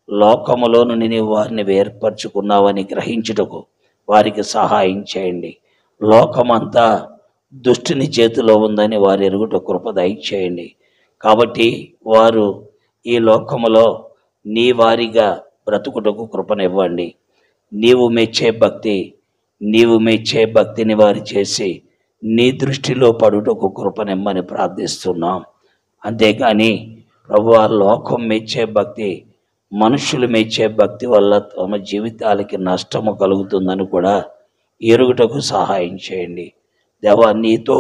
లోకములో నుండి నీవు వారిని వేర్పరచుకున్నావని గ్రహించుటకు వారికి సహాయం చేయండి. లోకమంతా దుష్టుని చేతిలో ఉందని వారు ఎరుగుట కృప దయచేయండి. కాబట్టి వారు ఈ లోకములో నీ వారిగా బ్రతుకుటకు కృపనివ్వండి. నీవు మెచ్చే భక్తిని వారు చేసి నీ దృష్టిలో పడుటకు కృపనిమ్మని ప్రార్థిస్తున్నాం. అంతేకాని ప్రభువా, లోకం మెచ్చే భక్తి, మనుషులు మెచ్చే భక్తి వల్ల తమ జీవితాలకి నష్టము కలుగుతుందని కూడా ఎరుగుటకు సహాయం చేయండి. దేవా, నీతో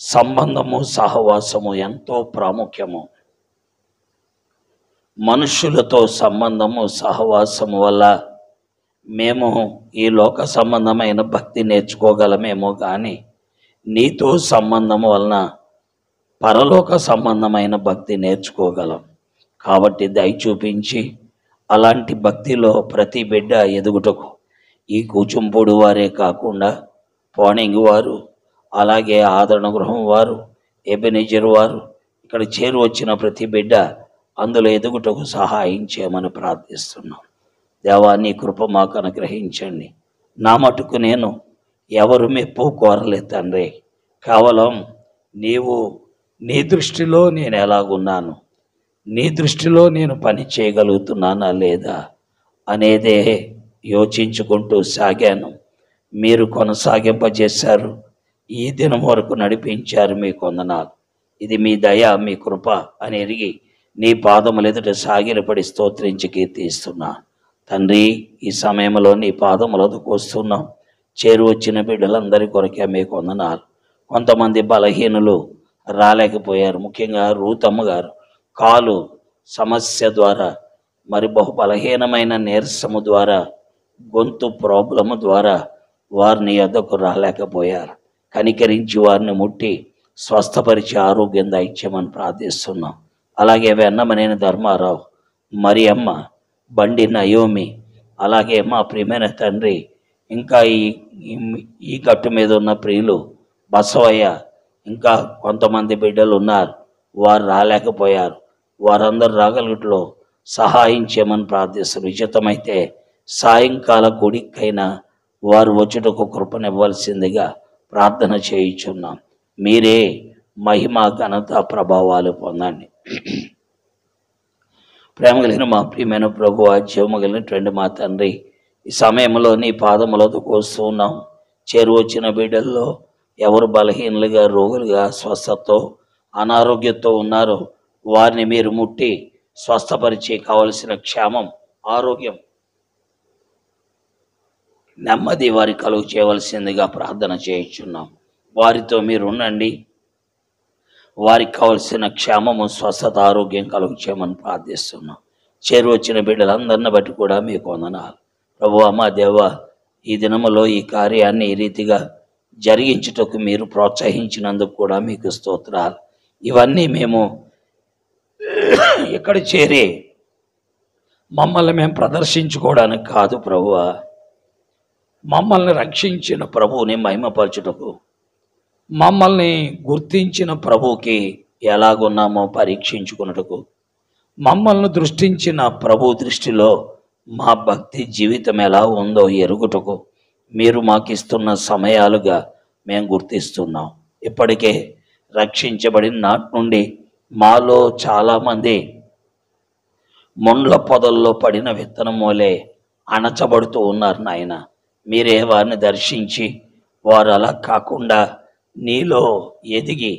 సంబంధము, సహవాసము ఎంతో ప్రాముఖ్యము. మనుషులతో సంబంధము, సహవాసము వల్ల మేము ఈ లోక సంబంధమైన భక్తి నేర్చుకోగలమేమో కానీ నీతో సంబంధము వలన పరలోక సంబంధమైన భక్తి నేర్చుకోగలం. కాబట్టి దయ చూపించి అలాంటి భక్తిలో ప్రతి బిడ్డ ఎదుగుటకు ఈ కూచుంపూడు వారే కాకుండా పోనింగ్ వారు, అలాగే ఆదరణ గృహం వారు, ఎబెనెజర్ వారు, ఇక్కడ చేరు వచ్చిన ప్రతి బిడ్డ అందులో ఎదుగుటకు సహాయం చేయమని ప్రార్థిస్తున్నాం. దేవా, నీ కృప మాకు అనుగ్రహించండి. నా మటుకు నేను ఎవరు మెప్పు కోరలేదు తండ్రి. కేవలం నీవు, నీ దృష్టిలో నేను ఎలాగున్నాను, నీ దృష్టిలో నేను పని చేయగలుగుతున్నానా లేదా అనేదే యోచించుకుంటూ సాగాను. మీరు కొనసాగింపజేశారు. ఈ దినం వరకు నడిపించారు. మీ వందనాలు. ఇది మీ దయ, మీ కృప అని ఎరిగి నీ పాదములు ఎదుట సాగిలపడి స్తోత్రించి కీర్తిస్తున్నా తండ్రి. ఈ సమయంలో నీ పాదములకు వస్తున్నాం. చేరు వచ్చిన బిడ్డలందరి కొరకే మీకు వందనాలు. కొంతమంది బలహీనులు రాలేకపోయారు. ముఖ్యంగా రూతమ్మ గారు కాలు సమస్య ద్వారా, మరి బహు బలహీనమైన నీరసము ద్వారా, గొంతు ప్రాబ్లము ద్వారా వారిని యొద్దకు రాలేకపోయారు. కనికరించి వారిని ముట్టి స్వస్థపరిచి ఆరోగ్యం దయచేయమని ప్రార్థిస్తున్నాం. అలాగే వెన్నమనేని ధర్మారావు, మరియమ్మ, బండి నయోమి, అలాగే మా ప్రియమైన తండ్రి, ఇంకా ఈ గట్టు మీద ఉన్న ప్రియులు బసవయ్య, ఇంకా కొంతమంది బిడ్డలు ఉన్నారు, వారు రాలేకపోయారు. వారందరూ రాగలిగిట్లో సహాయం చేయమని ప్రార్థిస్తారు. ఉచితమైతే సాయంకాల గుడికైనా వారు వచ్చుటకు కృపనివ్వాల్సిందిగా ప్రార్థన చేయించున్నాం. మీరే మహిమ ఘనత ప్రభావాలు పొందండి. ప్రేమ కలిగిన మా ప్రియమైన ప్రభువా, జీవము కలిగినటువంటి మా తండ్రి, ఈ సమయంలో నీ పాదములతో కోస్తూ ఉన్నాం. చేరువచ్చిన బిడ్డల్లో ఎవరు బలహీనులుగా, రోగులుగా, స్వస్థతో అనారోగ్యంతో ఉన్నారో వారిని మీరు ముట్టి స్వస్థపరిచి కావలసిన క్షేమం, ఆరోగ్యం, నెమ్మది వారికి కలుగు చేయవలసిందిగా ప్రార్థన చేయించున్నాం. వారితో మీరు ఉండండి. వారికి కావలసిన క్షేమము, స్వస్థత, ఆరోగ్యం కలుగు చేయమని ప్రార్థిస్తున్నాం. చేరువచ్చిన బిడ్డలందరిని బట్టి కూడా మీకు వందనాలు. ప్రభువా మా దేవ, ఈ దినములో ఈ కార్యాన్ని ఈ రీతిగా జరిగించుటకు మీరు ప్రోత్సహించినందుకు కూడా మీకు స్తోత్రాలు. ఇవన్నీ మేము ఇక్కడ చేరి మమ్మల్ని మేము ప్రదర్శించుకోవడానికి కాదు ప్రభువా, మమ్మల్ని రక్షించిన ప్రభువుని మహిమపరచుటకు, మమ్మల్ని గుర్తించిన ప్రభువుకి ఎలాగున్నామో పరీక్షించుకున్నటకు, మమ్మల్ని దృష్టించిన ప్రభు దృష్టిలో మా భక్తి జీవితం ఎలా ఉందో ఎరుగుటకు మీరు మాకిస్తున్న సమయాలుగా మేము గుర్తిస్తున్నాం. ఇప్పటికే రక్షించబడిన నాటి నుండి మాలో చాలామంది మొండ్ల పొదల్లో పడిన విత్తనం వలె అణచబడుతూ ఉన్నారు నాయన. మీరే వారిని దర్శించి వారు అలా కాకుండా నీలో ఎదిగి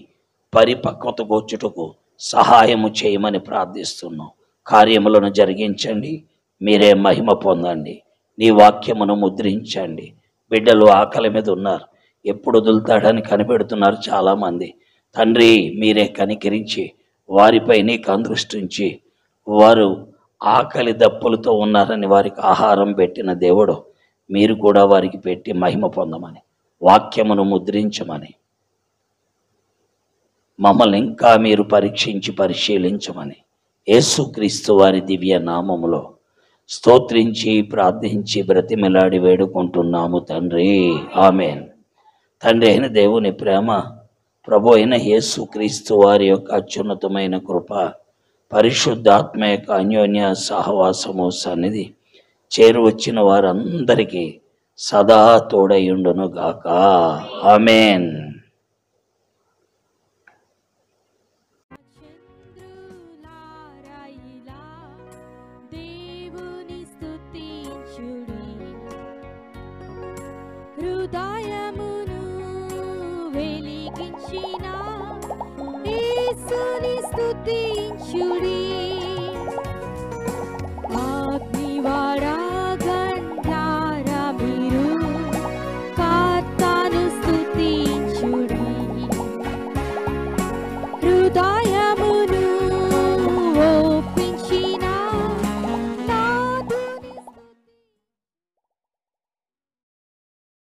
పరిపక్వతకు వచ్చుటకు సహాయము చేయమని ప్రార్థిస్తున్నాం. కార్యములను జరిగించండి, మీరే మహిమ పొందండి. నీ వాక్యమును ముద్రించండి. బిడ్డలు ఆకలి మీద ఉన్నారు, ఎప్పుడు వదులుతాడని కనిపెడుతున్నారు చాలామంది. తండ్రి, మీరే కనికరించి వారిపై నీకు అందృష్టించి వారు ఆకలి దప్పులతో ఉన్నారని వారికి ఆహారం పెట్టిన దేవుడు, మీరు కూడా వారికి పెట్టి మహిమ పొందమని, వాక్యమును ముద్రించమని, మమ్మల్ని ఇంకా మీరు పరీక్షించి పరిశీలించమని యేసుక్రీస్తు వారి దివ్య నామములో స్తోత్రించి ప్రార్థించి బ్రతిమిలాడి వేడుకుంటున్నాము తండ్రి, ఆమేన్. తండ్రి అయిన దేవుని ప్రేమ, ప్రభు అయిన యేసుక్రీస్తు వారి యొక్క అత్యున్నతమైన కృప, పరిశుద్ధాత్మ యొక్క అన్యోన్య సహవాసము సన్నిధి చేరువచ్చిన వారందరికీ సదా తోడయుండును గాక, ఆమేన్. దేవుని స్తుతించుడి, హృదయమును వెలిగించిన యేసుని స్తుతించుడి.